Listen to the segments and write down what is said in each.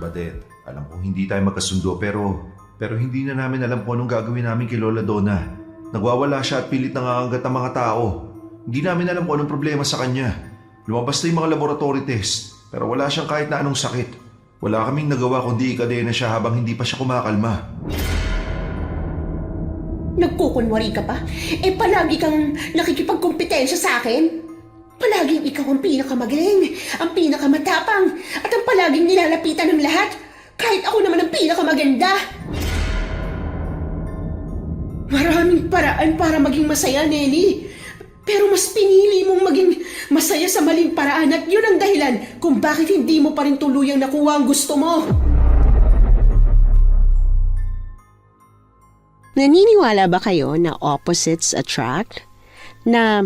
Badet, alam kong hindi tayo magkasundo pero hindi na namin alam kung anong gagawin namin kay Lola Donna. Nagwawala siya at pilit nangangagat ang mga tao. Hindi namin alam kung anong problema sa kanya. Lumabas na yung mga laboratory test pero wala siyang kahit na anong sakit. Wala kaming nagawa kundi ikadena siya habang hindi pa siya kumakalma. Nagkukunwari ka pa? Palagi kang nakikipagkumpetensya sa akin? Palaging ikaw ang pinakamagaling, ang pinakamatapang, at ang palaging nilalapitan ng lahat, kahit ako naman ang pinakamaganda. Maraming paraan para maging masaya, Nelly. Pero mas pinili mong maging masaya sa maling paraan at yun ang dahilan kung bakit hindi mo pa rin tuluyang nakuha ang gusto mo. Naniniwala ba kayo na opposites attract? Na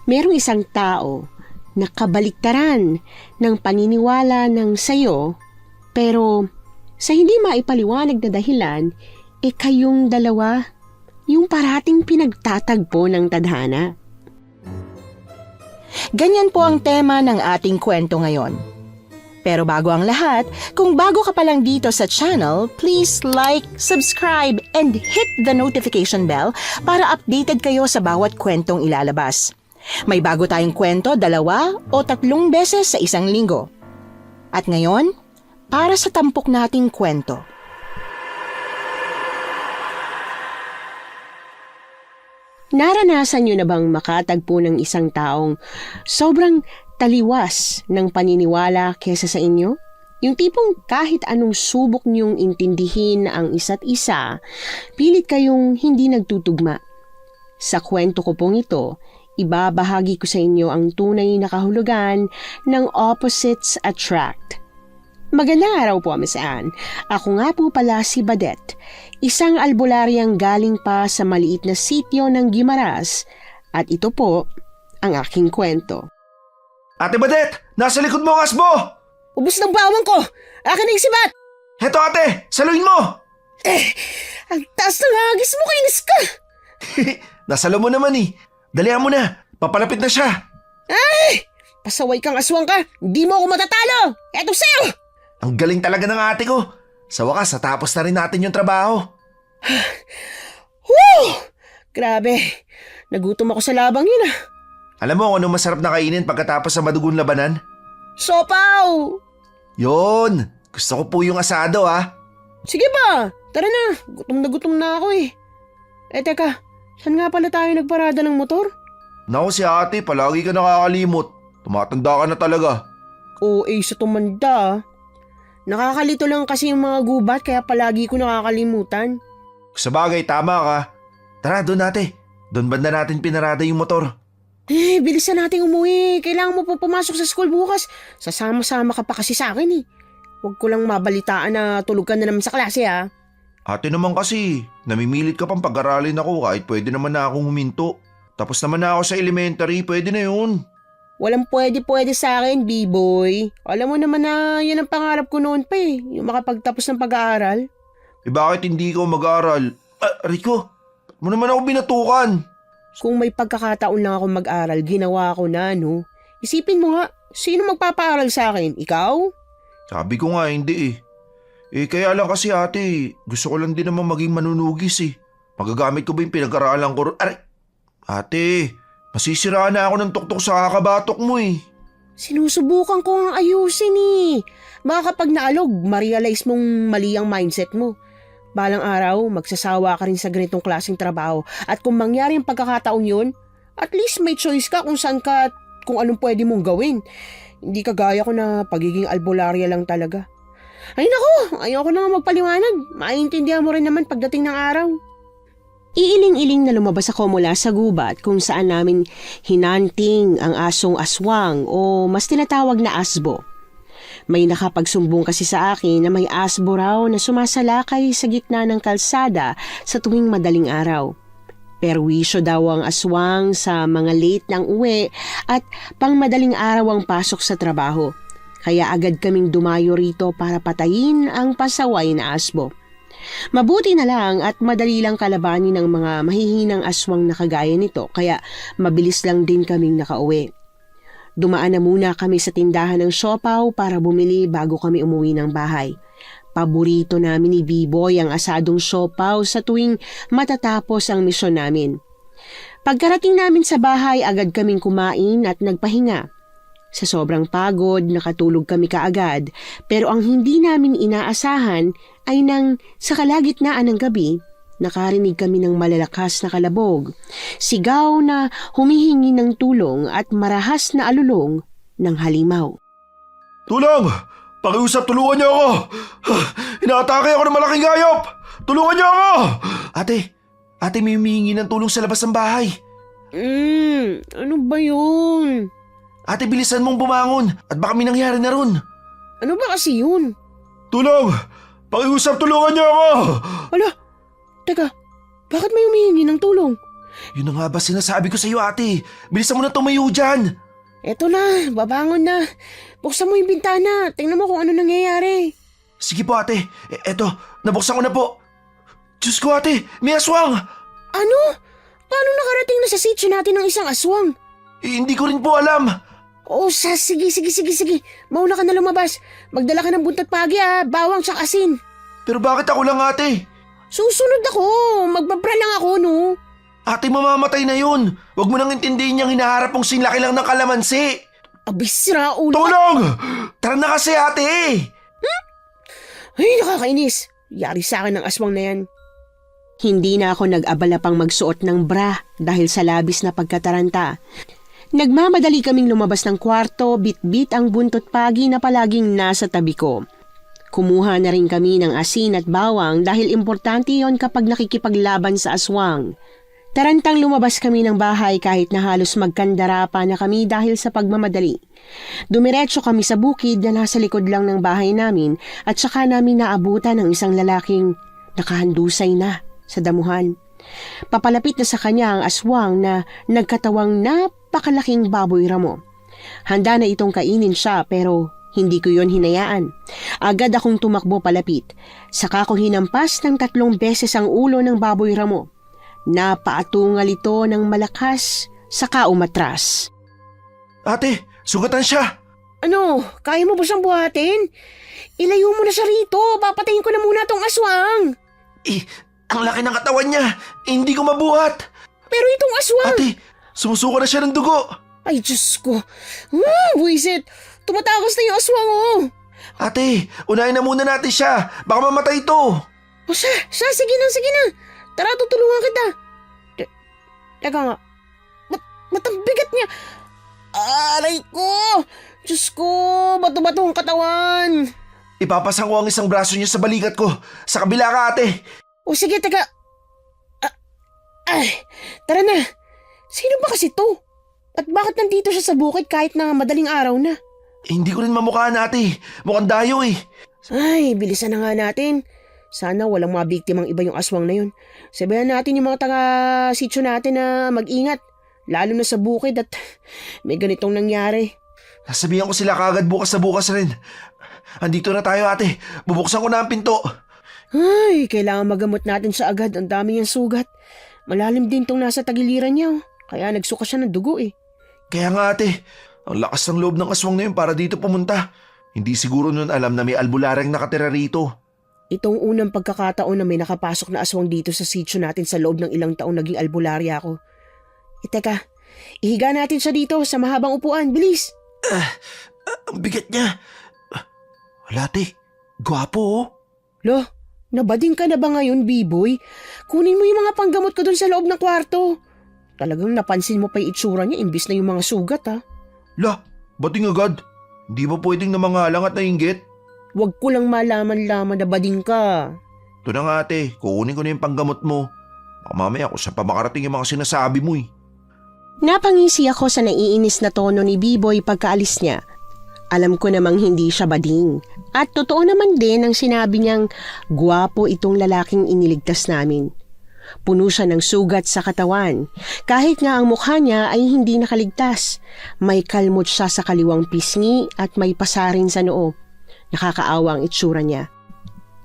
merong isang tao na kabaliktaran ng paniniwala ng sayo, pero sa hindi maipaliwanag na dahilan, kayong dalawa yung parating pinagtatagpo ng tadhana. Ganyan po ang tema ng ating kwento ngayon. Pero bago ang lahat, kung bago ka pa lang dito sa channel, please like, subscribe, and hit the notification bell para updated kayo sa bawat kwentong ilalabas. May bago tayong kwento 2 o 3 beses sa isang linggo. At ngayon, para sa tampok nating kwento. Naranasan nyo na bang makatagpo ng isang taong sobrang taliwas ng paniniwala kesa sa inyo? Yung tipong kahit anong subok nyong intindihin ang isa't isa, pilit kayong hindi nagtutugma. Sa kwento ko pong ito, ibabahagi ko sa inyo ang tunay na kahulugan ng opposites attract. Magandang araw po, Miss Anne. Ako nga po pala si Badet, isang albularyang galing pa sa maliit na sityo ng Guimaras, at ito po ang aking kwento. Ate Badet! Nasa likod mo ang asbo! Ubus ng bawang ko! Akin na yung sibat! Heto ate! Saluin mo! Ang taas ng hagis mo, kainis ka! Nasalo mo naman eh. Dalihan mo na. Papalapit na siya. Ay! Pasaway kang aswang ka! Hindi mo ako matatalo! Eto sa'yo! Ang galing talaga ng ate ko. Sa wakas, natapos na rin natin yung trabaho. Woo! Grabe. Nagutom ako sa labang yun ah. Alam mo kung ano masarap na kainin pagkatapos sa madugon labanan? Sopaw! Yon! Gusto ko po yung asado ha. Sige ba? Tara na. Gutom na ako eh. Teka. Saan nga pala tayo nagparada ng motor? Naku si ate, palagi ka nakakalimot. Tumatanda ka na talaga. OA sa tumanda ah. Nakakalito lang kasi yung mga gubat kaya palagi ko nakakalimutan. Sa bagay, tama ka. Tara, doon ate. Doon banda natin pinarada yung motor. Bilisan nating umuwi. Kailangan mo pa pumasok sa school bukas. Sasama-sama ka pa kasi sa akin eh. Huwag ko lang mabalitaan na tulog ka na naman sa klase ah. Ate naman kasi, namimilit ka pang pag-aralin ako kahit pwede naman na akong huminto. Tapos naman na ako sa elementary, pwede na yun. Walang pwede sa akin, B-boy. Alam mo naman na yan ang pangarap ko noon pa eh. Yung makapagtapos ng pag-aaral. Bakit hindi ikaw mag-aaral? Rico, mo naman ako binatukan. Kung may pagkakataon lang ako mag-aral, ginawa ko na, no? Isipin mo nga, sino magpapaaral sa akin? Ikaw? Sabi ko nga hindi eh. Kaya lang kasi ate, gusto ko lang din naman maging manunugis eh. Magagamit ko ba yung pinag-aralan ko? Ate, masisiraan na ako ng tuktok sa kakabatok mo eh. Sinusubukan ko ang ayusin eh. Baka kapag naalog, ma-realize mong mali ang mindset mo. Balang araw, magsasawa ka rin sa ganitong klaseng trabaho. At kung mangyari ang pagkakataon yun, at least may choice ka kung saan ka at kung anong pwede mong gawin. Hindi kagaya ko na pagiging albularya lang talaga. Ay nako, ayoko na nga magpaliwanag. Maintindihan mo rin naman pagdating ng araw. Iiling-iling na lumabas ako mula sa gubat kung saan namin hinanting ang asong aswang o mas tinatawag na asbo. May nakapagsumbong kasi sa akin na may asbo raw na sumasalakay sa gitna ng kalsada sa tuwing madaling araw. Perwisyo daw ang aswang sa mga late ng uwi at pang madaling araw ang pasok sa trabaho. Kaya agad kaming dumayo rito para patayin ang pasaway na asbo. Mabuti na lang at madali lang kalabanin ng mga mahihinang aswang na kagaya nito kaya mabilis lang din kaming nakauwi. Dumaan na muna kami sa tindahan ng siopaw para bumili bago kami umuwi ng bahay. Paborito namin ni B-Boy ang asadong siopaw sa tuwing matatapos ang misyon namin. Pagkarating namin sa bahay, agad kaming kumain at nagpahinga. Sa sobrang pagod, nakatulog kami kaagad, pero ang hindi namin inaasahan ay nang sa kalagitnaan ng gabi, nakarinig kami ng malalakas na kalabog, sigaw na humihingi ng tulong at marahas na alulong ng halimaw. Tulong! Pakiusap, tulungan niyo ako! Inaatake ako ng malaking hayop! Tulungan niyo ako! Ate, may humihingi ng tulong sa labas ng bahay. Ano ba yun? Ate, bilisan mong bumangon at baka may nangyari na ron. Ano ba kasi yun? Tulong! Pakiusap, tulungan niyo ako! Ala, teka, bakit may humihingi ng tulong? Yun na nga ba sinasabi ko sa iyo, ate? Bilisan mo na tumayo dyan! Eto na, babangon na. Buksan mo yung bintana, tingnan mo kung ano nangyayari. Sige po, ate. Eto, nabuksan ko na po. Diyos ko, ate, may aswang! Ano? Paano nakarating na sa sitio natin ng isang aswang? Hindi ko rin po alam. Sige. Mauna ka na lumabas. Magdala ka ng buntot pagi bawang sa asin. Pero bakit ako lang, ate? Susunod ako. Magbabra lang ako, no? Ate, mamamatay na yun. Huwag mo nang intindihin niyang hinaharap mong sinlaki lang ng kalamansi. Abisra, ulo. Tulong! Tara na kasi, ate! Ay, nakakainis. Yari sa akin ng aswang na yan. Hindi na ako nag-abala pang magsuot ng bra dahil sa labis na pagkataranta. Nagmamadali kaming lumabas ng kwarto, bit-bit ang buntot pagi na palaging nasa tabi ko. Kumuha na rin kami ng asin at bawang dahil importante yon kapag nakikipaglaban sa aswang. Tarantang lumabas kami ng bahay kahit na halos magkandara pa na kami dahil sa pagmamadali. Dumiretso kami sa bukid na nasa likod lang ng bahay namin at saka namin naabutan ng isang lalaking nakahandusay na sa damuhan. Papalapit na sa kanya ang aswang na nagkatawang napakalaking baboy ramo. Handa na itong kainin siya pero hindi ko yon hinayaan. Agad akong tumakbo palapit. Saka ko hinampas ng 3 beses ang ulo ng baboy ramo. Napaatungal ito ng malakas saka umatras. Ate, sugatan siya. Ano, kaya mo ba siyang buhatin? Ilayo mo na siya rito. Papatayin ko na muna tong aswang. Ang laki ng katawan niya. Hindi ko mabuhat. Pero itong aswang... Ate, sumusuka na siya ng dugo. Ay, Diyos ko. Buisit. Tumatakas na yung aswang, Ate, unahin na muna natin siya. Baka mamatay ito. Sige na. Tara, tutulungan kita. Teka nga. Ba't ang bigat niya? Aray ko! Diyos ko, bato-bato ang katawan. Ipapasang ko ang isang braso niya sa balikat ko. Sa kabila ka, ate. Sige, teka. Tara na. Sino ba kasi to? At bakit nandito siya sa bukid kahit na madaling araw na? Hindi ko rin mamukhaan, ate. Mukhang dayo eh. Ay, bilisan na nga natin. Sana walang mga biktimang iba yung aswang na yun. Sabihan natin yung mga taga-sityo natin na mag-ingat. Lalo na sa bukid at may ganitong nangyari. Sasabihan ko sila kagad bukas na bukas rin. Andito na tayo, ate. Bubuksan ko na ang pinto. Ay, kailangan magamot natin siya agad. Ang dami niyang sugat. Malalim din tong nasa tagiliran niya. Kaya nagsuka siya ng dugo eh. Kaya nga, ate. Ang lakas ng loob ng aswang na yun para dito pumunta. Hindi siguro nun alam na may albulareng nakatira rito. Itong unang pagkakataon na may nakapasok na aswang dito sa sitio natin sa loob ng ilang taong naging albularya ako. Teka, ihiga natin siya dito sa mahabang upuan. Bilis! Ang bigat niya. Wala, ate. Gwapo, Lo, nabading ka na ba ngayon, B-boy? Kunin mo yung mga panggamot ko dun sa loob ng kwarto. Talagang napansin mo pa yung itsura niya imbis na yung mga sugat, La, bating agad. Hindi ba pwedeng namangalang at nainggit? Huwag ko lang malaman-laman na bading ka. Ito na nga, ate. Kukunin ko na yung panggamot mo. Baka mamaya kung saan pa makarating yung mga sinasabi mo eh. Napangisi ako sa naiinis na tono ni B-Boy pagkaalis niya. Alam ko namang hindi siya bading. At totoo naman din ang sinabi niyang gwapo itong lalaking iniligtas namin. Puno siya ng sugat sa katawan. Kahit nga ang mukha niya ay hindi nakaligtas. May kalmot siya sa kaliwang pisngi at may pasarin sa noo. Nakakaawa ang itsura niya.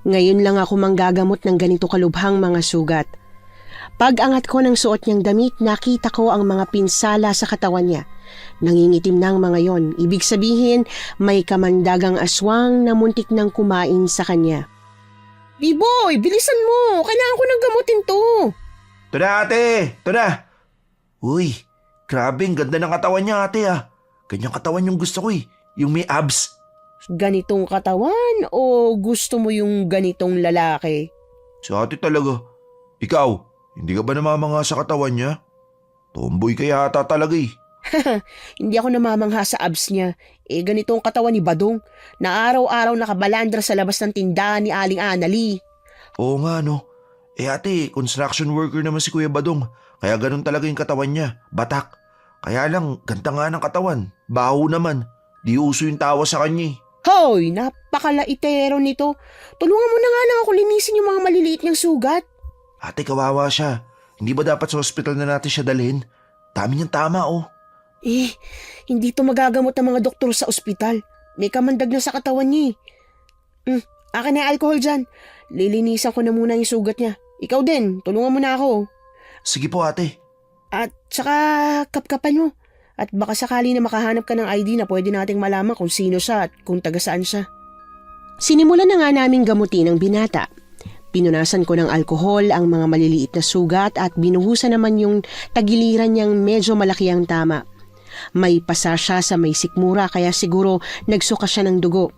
Ngayon lang ako manggagamot ng ganito kalubhang mga sugat. Pag-angat ko ng suot niyang damit, nakita ko ang mga pinsala sa katawan niya. Nangingitim na ang mga yon. Ibig sabihin, may kamandagang aswang na muntik nang kumain sa kanya. B-boy, bilisan mo. Kailangan ko ng gamutin to. Ito na ate! Ito na! Uy, grabe ang ganda ng katawan niya ate ah. Ganyang katawan yung gusto ko eh. Yung may abs. Ganitong katawan o gusto mo yung ganitong lalaki? Sa ate talaga. Ikaw, hindi ka ba namamanga sa katawan niya? Tomboy ka yata talaga eh. Hindi ako namamangha sa abs niya. Ganitong katawan ni Badong na araw-araw nakabalandra sa labas ng tindahan ni Aling Anali. Oo nga no. Ate, construction worker naman si Kuya Badong. Kaya ganun talaga yung katawan niya. Batak. Kaya lang, ganda nga ng katawan. Baho naman. Di uso yung tawa sa kanya eh. Hoy, napakalaitero nito. Tulungan mo na nga lang ako linisin yung mga maliliit niyang sugat. Ate, kawawa siya. Hindi ba dapat sa hospital na natin siya dalhin? Dami niyang tama oh. Hindi to magagamot ng mga doktor sa ospital. May kamandag na sa katawan niya eh. Akin na yung alcohol dyan. Lilinisan ko na muna yung sugat niya. Ikaw din, tulungan mo na ako. Sige po ate. At saka kapkapan mo. At baka sakali na makahanap ka ng ID na pwede nating malaman kung sino siya at kung taga saan siya. Sinimulan na nga naming gamutin ang binata. Pinunasan ko ng alkohol ang mga maliliit na sugat at binuhusan naman yung tagiliran niyang medyo malaki ang tama. May pasa siya sa may sikmura kaya siguro nagsuka siya ng dugo.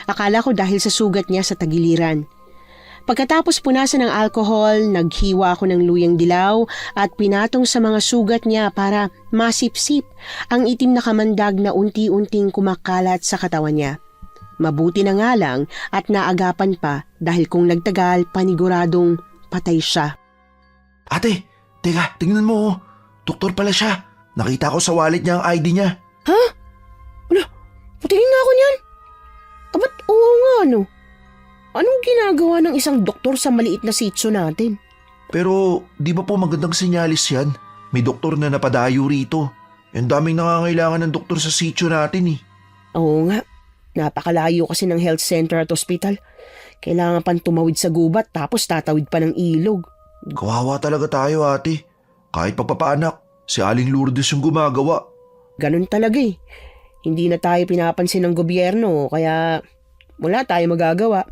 Akala ko dahil sa sugat niya sa tagiliran. Pagkatapos punasan ng alkohol, naghiwa ako ng luyang dilaw at pinatong sa mga sugat niya para masipsip ang itim na kamandag na unti-unting kumakalat sa katawan niya. Mabuti na nga lang at naagapan pa dahil kung nagtagal paniguradong patay siya. Ate, teka, tingnan mo oh. Doktor pala siya. Nakita ko sa wallet niya ang ID niya. Ha? Wala, patingin nga ako niyan. Abat oo nga no. Anong ginagawa ng isang doktor sa maliit na sitio natin? Pero di ba po magandang senyalis yan? May doktor na napadayo rito. Ang daming nangangailangan ng doktor sa sitio natin eh. Oo nga, napakalayo kasi ng health center at hospital. Kailangan pang tumawid sa gubat tapos tatawid pa ng ilog. Kawawa talaga tayo ate. Kahit pagpapaanak, si Aling Lourdes yung gumagawa. Ganun talaga eh. Hindi na tayo pinapansin ng gobyerno kaya wala tayo magagawa.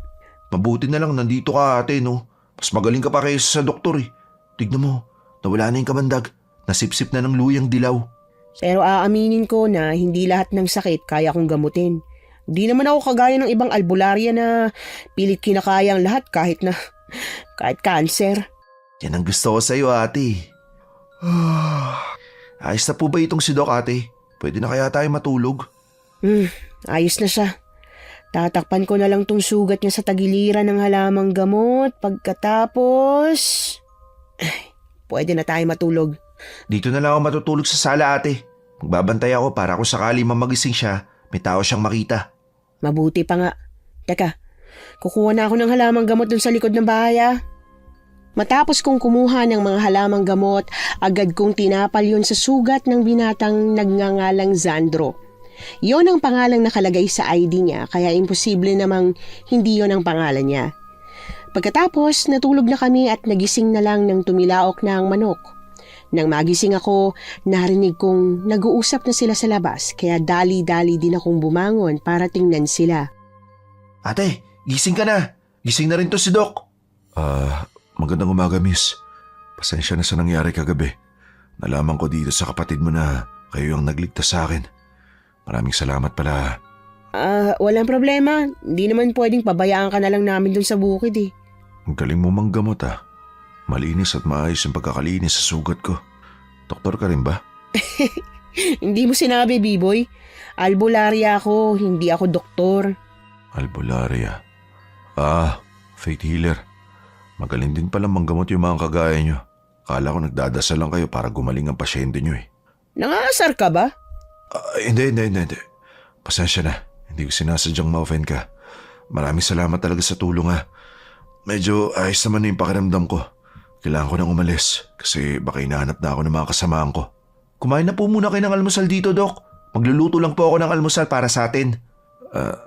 Mabuti na lang nandito ka ate no. Mas magaling ka pa kaysa sa doktor eh. Tignan mo, nawala na yung kamandag. Nasipsip na ng luyang dilaw. Pero aaminin ko na hindi lahat ng sakit kaya kong gamutin. Hindi naman ako kagaya ng ibang albularya na pilit kinakaya ang lahat kahit cancer. Yan ang gusto ko sa'yo ate. Ayos na po ba itong si Doc ate? Pwede na kaya tayo matulog? Ayos na siya. Tatakpan ko na lang tong sugat niya sa tagiliran ng halamang gamot. Pagkatapos, pwede na tayo matulog. Dito na lang ako matutulog sa sala ate. Magbabantay ako para kung sakali mamagising siya, may tao siyang makita. Mabuti pa nga. Teka, kukuha na ako ng halamang gamot dun sa likod ng bahay ah. Matapos kong kumuha ng mga halamang gamot, agad kong tinapal yun sa sugat ng binatang nagngangalang Zandro. Yon ang pangalang nakalagay sa ID niya kaya imposible namang hindi yon ang pangalan niya. Pagkatapos natulog na kami at nagising na lang nang tumilaok na ang manok. Nang magising ako, narinig kong nag-uusap na sila sa labas kaya dali-dali din akong bumangon para tingnan sila. Ate, gising ka na. Gising na rin to si Doc. Magandang umaga miss. Pasensya na sa nangyari kagabi. Nalaman ko dito sa kapatid mo na kayo ang nagligtas sa akin. Maraming salamat pala. Walang problema. Hindi naman pwedeng pabayaan ka na lang namin dun sa bukid eh. Ang galing mo manggamot ah. Malinis at maayos ang pagkakalinis sa sugat ko. Doktor ka rin ba? Hindi mo sinabi, B-boy. Albularya ako, hindi ako doktor. Albularya. Faith healer. Magaling din pala manggamot yung mga kagaya nyo. Akala ko nagdadasal lang kayo para gumaling ang pasyente nyo eh. Nangaasar ka ba? Hindi. Pasensya na. Hindi ko sinasadyang ma-offend ka. Maraming salamat talaga sa tulong ha. Medyo ayos naman na yung pakiramdam ko. Kailangan ko nang umalis kasi baka hinahanap na ako ng mga kasamaan ko. Kumain na po muna kayo ng almusal dito, Doc. Magluluto lang po ako ng almusal para sa atin.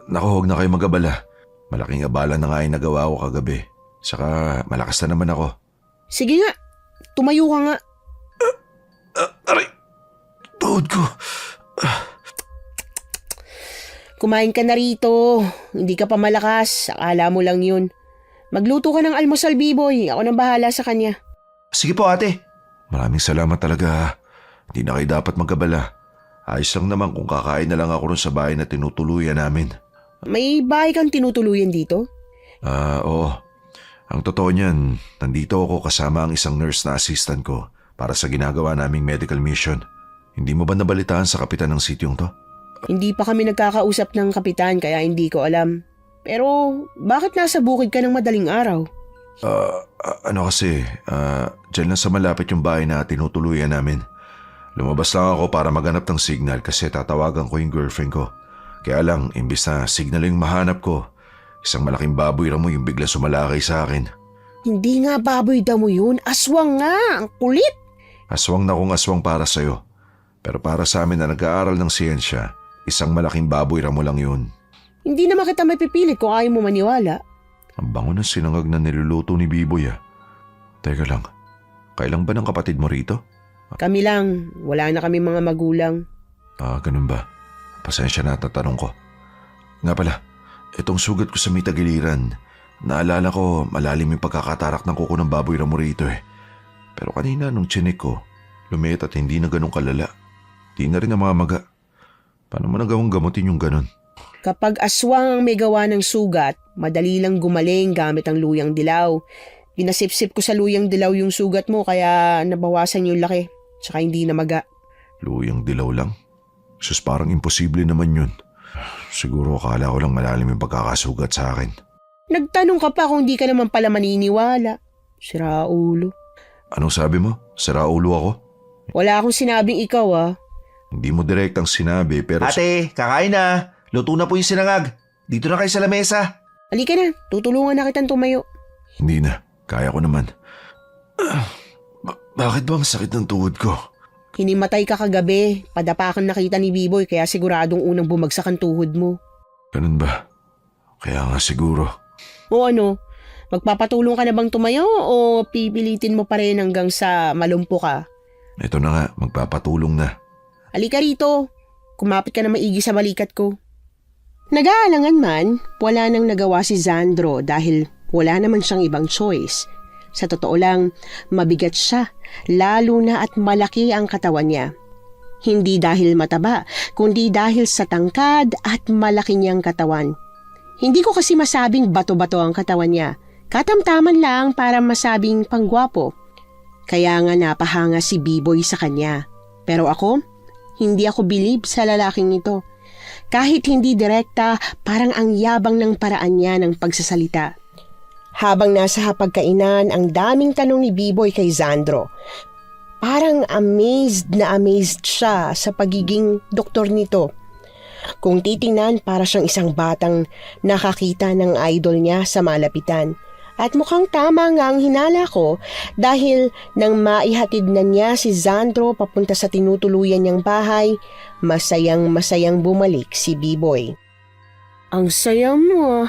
Naku, huwag na kayo mag-abala. Malaking abala na nga yung nagawa ko kagabi. Saka malakas na naman ako. Sige nga, tumayo ka nga. Aray! Tuhod ko. Kumain ka na rito. Hindi ka pa malakas. Akala mo lang yun. Magluto ka ng almusal, Biboy. Ako nang bahala sa kanya. Sige po ate. Maraming salamat talaga. Hindi na kayo dapat magkabala. Ayos lang naman kung kakain na lang ako ron sa bahay na tinutuluyan namin. May bahay kang tinutuluyan dito? Oo. Ang totoo niyan, nandito ako kasama ang isang nurse na assistant ko para sa ginagawa naming medical mission. Hindi mo ba nabalitaan sa kapitan ng sityong to? Hindi pa kami nagkakausap ng kapitan kaya hindi ko alam. Pero bakit nasa bukid ka ng madaling araw? Dyan lang sa malapit yung bahay na tinutuluyan namin. Lumabas lang ako para maghanap ng signal kasi tatawagan ko yung girlfriend ko. Kaya lang, imbis na signal yung mahanap ko, isang malaking baboy ramo yung bigla sumalakay sa akin. Hindi nga baboy damo yun, aswang nga, ang kulit. Aswang na kung aswang para sa'yo. Pero para sa amin na nag-aaral ng siyensya, isang malaking baboy ramo lang yun. Hindi naman kita may pipilit kung ayaw mo maniwala. Ang bango ng sinangag na niluluto ni Biboy ah. Teka lang, kailan ba ng kapatid mo rito? Kami lang, wala na kami mga magulang. Ganun ba? Pasensya na at natanong ko. Nga pala, itong sugat ko sa may tagiliran, naalala ko malalim yung pagkakatarak ng kuko ng baboy ramo rito eh. Pero kanina nung chinik ko, lumit at hindi na ganun kalala. Di na rin namamaga. Paano mo nagawang gamutin yung ganun? Kapag aswang ang may gawa ng sugat, madali lang gumaling gamit ang luyang dilaw. Pinasipsip ko sa luyang dilaw yung sugat mo kaya nabawasan yung laki. Tsaka hindi namaga. Luyang dilaw lang? Sus, parang imposible naman yun. Siguro akala ko lang malalim yung pagkakasugat sa akin. Nagtanong ka pa kung di ka naman pala maniniwala. Sira ulo. Anong sabi mo? Sira ulo ako? Wala akong sinabing ikaw ah. Hindi mo direktang sinabi pero... Ate, kakain na. Luto na po yung sinangag. Dito na kayo sa lamesa. Halika na, tutulungan na kitang tumayo. Hindi na, kaya ko naman. Bakit bang sakit ng tuhod ko? Hinimatay ka kagabi, padapakan nakita ni Biboy kaya siguradong unang bumagsak ang tuhod mo. Ganun ba? Kaya nga siguro. O ano, magpapatulong ka na bang tumayo o pipilitin mo pa rin hanggang sa malumpo ka? Ito na nga, magpapatulong na. Halika rito, kumapit ka na maigi sa balikat ko. Nag-aalangan man, wala nang nagawa si Zandro dahil wala naman siyang ibang choice. Sa totoo lang, mabigat siya, lalo na at malaki ang katawan niya. Hindi dahil mataba, kundi dahil sa tangkad at malaki niyang katawan. Hindi ko kasi masabing bato-bato ang katawan niya, katamtaman lang para masabing panggwapo. Kaya nga napahanga si Biboy sa kanya. Pero ako, hindi ako bilib sa lalaking ito. Kahit hindi direkta, parang ang yabang ng paraan niya ng pagsasalita. Habang nasa hapagkainan, ang daming tanong ni Biboy kay Zandro. Parang amazed na amazed siya sa pagiging doktor nito. Kung titingnan, para siyang isang batang nakakita ng idol niya sa malapitan. At mukhang tama nga ang hinala ko dahil nang maihatid na niya si Zandro papunta sa tinutuluyan niyang bahay, masayang bumalik si Biboy. Ang saya mo ah.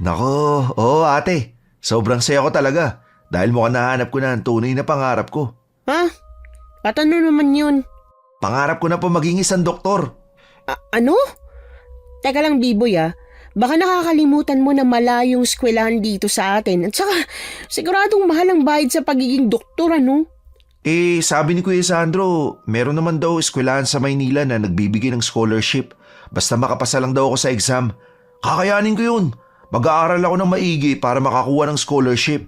Nako, oo ate. Sobrang saya ko talaga. Dahil mukhang nahanap ko na ang tunay na pangarap ko. Ha? At ano naman yun? Pangarap ko na po maging isang doktor. Ano? Teka lang Biboy ah. Baka nakakalimutan mo na malayong eskwelahan dito sa atin. At saka, siguradong mahal ang bayad sa pagiging doktor, ano? Sabi ni Kuya Sandro, meron naman daw eskwelahan sa Maynila na nagbibigay ng scholarship. Basta makapasa lang daw ako sa exam. Kakayanin ko yun. Mag-aaral ako ng maigi para makakuha ng scholarship.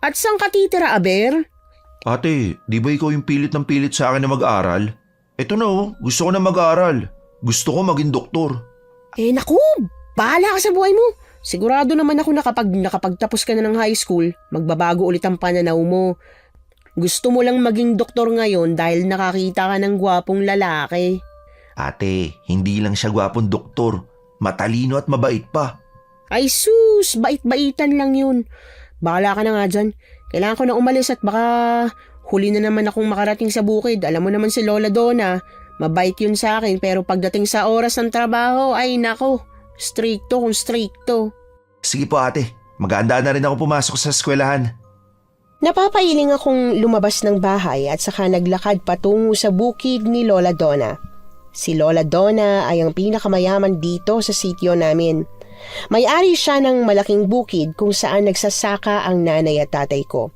At saan ka titira, Aber? Ate, di ba ikaw yung pilit ng pilit sa akin na mag-aaral? Eto na oh, gusto ko na mag-aaral. Gusto ko maging doktor. Naku, bahala ka sa buhay mo. Sigurado naman ako na kapag nakapagtapos ka na ng high school, magbabago ulit ang pananaw mo. Gusto mo lang maging doktor ngayon dahil nakakita ka ng gwapong lalaki. Ate, hindi lang siya gwapong doktor. Matalino at mabait pa. Ay sus, bait-baitan lang yun. Bahala ka na nga dyan. Kailangan ko na umalis at baka huli na naman akong makarating sa bukid. Alam mo naman si Lola Donna, mabait yun sa akin pero pagdating sa oras ng trabaho, ay nako, stricto kung stricto. Sige po ate, mag-aanda na rin ako pumasok sa eskwelahan. Napapailing akong lumabas ng bahay at saka naglakad patungo sa bukid ni Lola Donna. Si Lola Donna ay ang pinakamayaman dito sa sitio namin. May-ari siya ng malaking bukid kung saan nagsasaka ang nanay at tatay ko.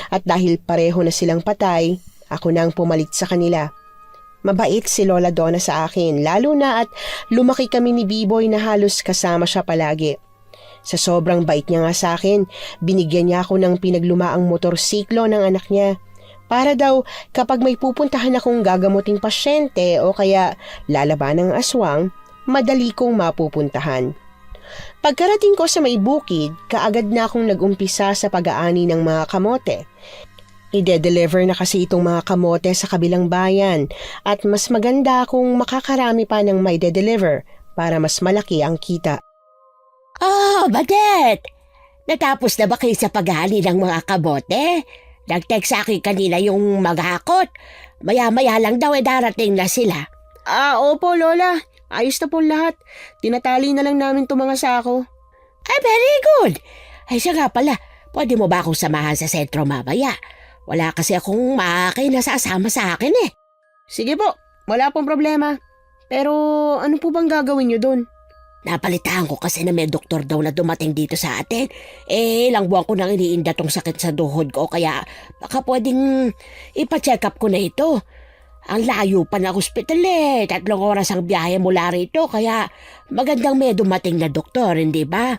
At dahil pareho na silang patay, ako nang pumalit sa kanila. Mabait si Lola Donna sa akin, lalo na at lumaki kami ni Biboy na halos kasama siya palagi. Sa sobrang bait niya nga sa akin, binigyan niya ako ng pinaglumaang motorsiklo ng anak niya. Para daw kapag may pupuntahan akong gagamuting pasyente o kaya lalaban ng aswang, madali kong mapupuntahan. Pagkarating ko sa may bukid, kaagad na akong nag-umpisa sa pag-aani ng mga kamote. Ide-deliver na kasi itong mga kamote sa kabilang bayan at mas maganda kung makakarami pa ng may de-deliver para mas malaki ang kita. Oh, Badet! Natapos na ba kayo sa paghali ng mga kabote? Nag-text sa akin kanina yung maghakot. Maya-maya lang daw darating na sila. Opo Lola. Ayos na po lahat. Tinatali na lang namin itong mga sako. Ay, very good. Ay, siya nga pala. Pwede mo ba akong samahan sa sentro mamaya? Wala kasi akong makakay na sasama sa akin eh. Sige po, wala pong problema. Pero ano po bang gagawin niyo doon? Napalitaan ko kasi na may doktor daw na dumating dito sa atin. Ilang buwan ko nang iniinda tong sakit sa duhod ko kaya baka pwedeng ipa-check up ko na ito. Ang layo pa ng ospital 3 oras ang biyahe mula rito kaya magandang may dumating na doktor, hindi ba?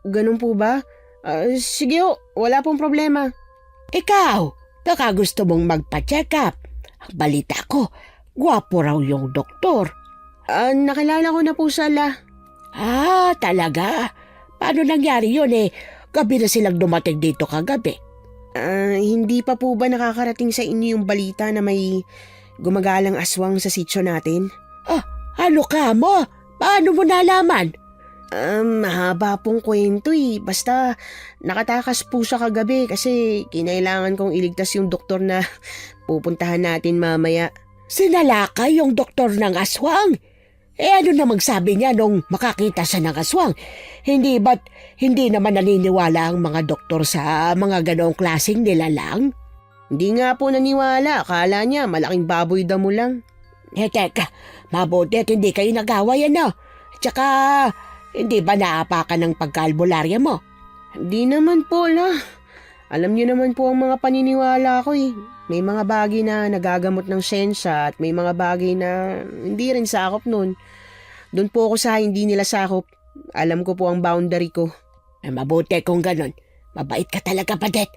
Ganun po ba? Sige ho, wala pong problema. Ikaw, baka gusto mong magpa-check up. Ang balita ko, gwapo raw yung doktor. Nakilala ko na po sila. Talaga? Paano nangyari yun Gabi na silang dumating dito kagabi. Hindi pa po ba nakakarating sa inyo yung balita na may gumagalang aswang sa sityo natin? Ano ka mo? Paano mo nalaman? Mahaba pong kwento Basta nakatakas po siya kagabi kasi kinailangan kong iligtas yung doktor na pupuntahan natin mamaya. Sinalakay yung doktor ng aswang? Ano namang sabi niya nung makakita siya ng aswang? Hindi naman naniniwala ang mga doktor sa mga ganoong klaseng nilalang? Hindi nga po naniwala. Akala niya malaking baboy damo lang. Teka, mabuti at hindi kayo nag-away Tsaka, hindi ba naapakan ng pagkaalbularya mo? Hindi naman po Alam niyo naman po ang mga paniniwala ko May mga bagay na nagagamot ng siyensya at may mga bagay na hindi rin sakop nun. Doon po ako sa hindi nila sakop. Alam ko po ang boundary ko. Mabuti kung ganon. Mabait ka talaga, Badet.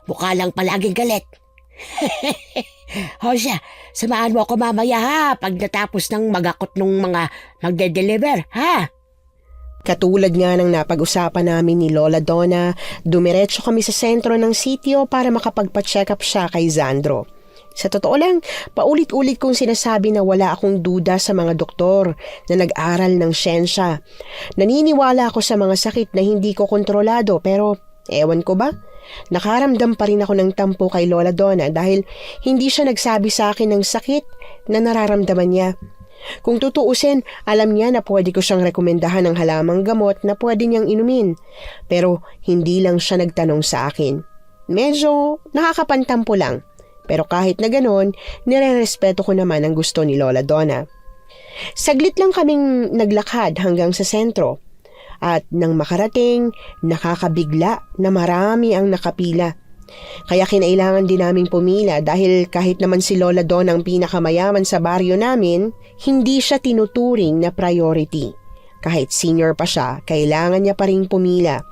Mukha lang palaging galit. Siya, samahan mo ako mamaya pag natapos ng magakot ng mga magde-deliver, Katulad nga ng napag-usapan namin ni Lola Donna, dumiretso kami sa sentro ng sitio para makapagpa-check up siya kay Zandro. Sa totoo lang, paulit-ulit kong sinasabi na wala akong duda sa mga doktor na nag-aral ng siyensya. Naniniwala ako sa mga sakit na hindi ko kontrolado pero ewan ko ba? Nakaramdam pa rin ako ng tampo kay Lola Donna dahil hindi siya nagsabi sa akin ng sakit na nararamdaman niya. Kung tutuusin, alam niya na pwede ko siyang rekomendahan ng halamang gamot na pwede niyang inumin. Pero hindi lang siya nagtanong sa akin. Medyo nakakapantampo lang. Pero kahit na ganon, nire-respeto ko naman ang gusto ni Lola Donna. Saglit lang kaming naglakad hanggang sa sentro. At nang makarating, nakakabigla na marami ang nakapila. Kaya kinailangan din naming pumila dahil kahit naman si Lola Donna ang pinakamayaman sa baryo namin, hindi siya tinuturing na priority. Kahit senior pa siya, kailangan niya pa rin pumila.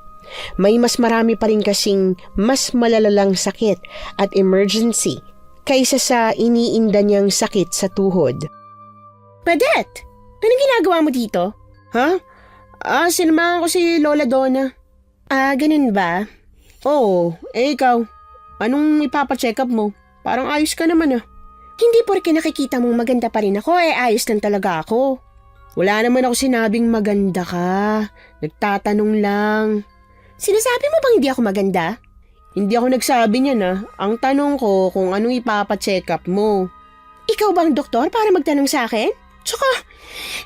May mas marami pa rin kasing mas malalalang sakit at emergency kaysa sa iniinda niyang sakit sa tuhod. Badet, anong ginagawa mo dito? Sinamahan ko si Lola Donna. Ganun ba? Oo, ikaw? Anong ipapacheck up mo? Parang ayos ka naman Hindi porke nakikita mong maganda pa rin ako, ayos lang talaga ako. Wala naman ako sinabing maganda ka. Nagtatanong lang. Sinasabi mo bang hindi ako maganda? Hindi ako nagsabi niyan Ang tanong ko kung anong ipapacheck up mo. Ikaw ba ang doktor para magtanong sa akin? Tsaka,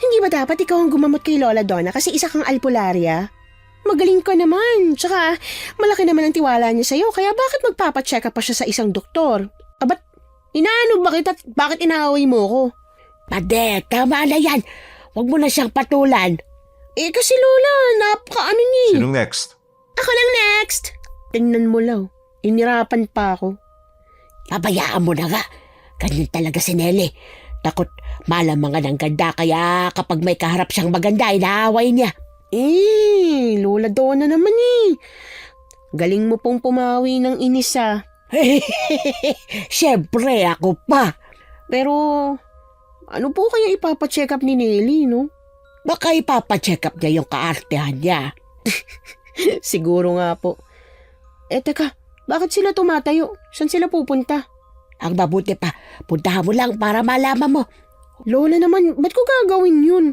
hindi ba dapat ikaw ang gumamot kay Lola Donna kasi isa kang albularya? Magaling ka naman. Tsaka, malaki naman ang tiwala niya sa'yo. Kaya bakit magpapacheck up pa siya sa isang doktor? Ba't inaano ba kita at bakit inaaway mo ko? Badet, tama na yan. Huwag mo na siyang patulan. Kasi Lola, napaka-ano niya eh. Sinong next? Ako lang next. Tingnan mo lang. Inirapan pa ako. Pabayaan mo na nga. Ganyan talaga si Nelly. Takot malamangan ang ganda kaya kapag may kaharap siyang maganda, inaaway niya. Lola Donna naman eh. Galing mo pong pumawi ng inis ah. Siyempre, ako pa. Pero, ano po kaya ipapacheck up ni Nelly, no? Baka ipapacheck up niya yung kaartehan niya. Siguro nga po. Teka, bakit sila tumatayo? Saan sila pupunta? Ang mabuti pa, puntahan mo lang para malaman mo. Lola naman, ba't ko gagawin yun?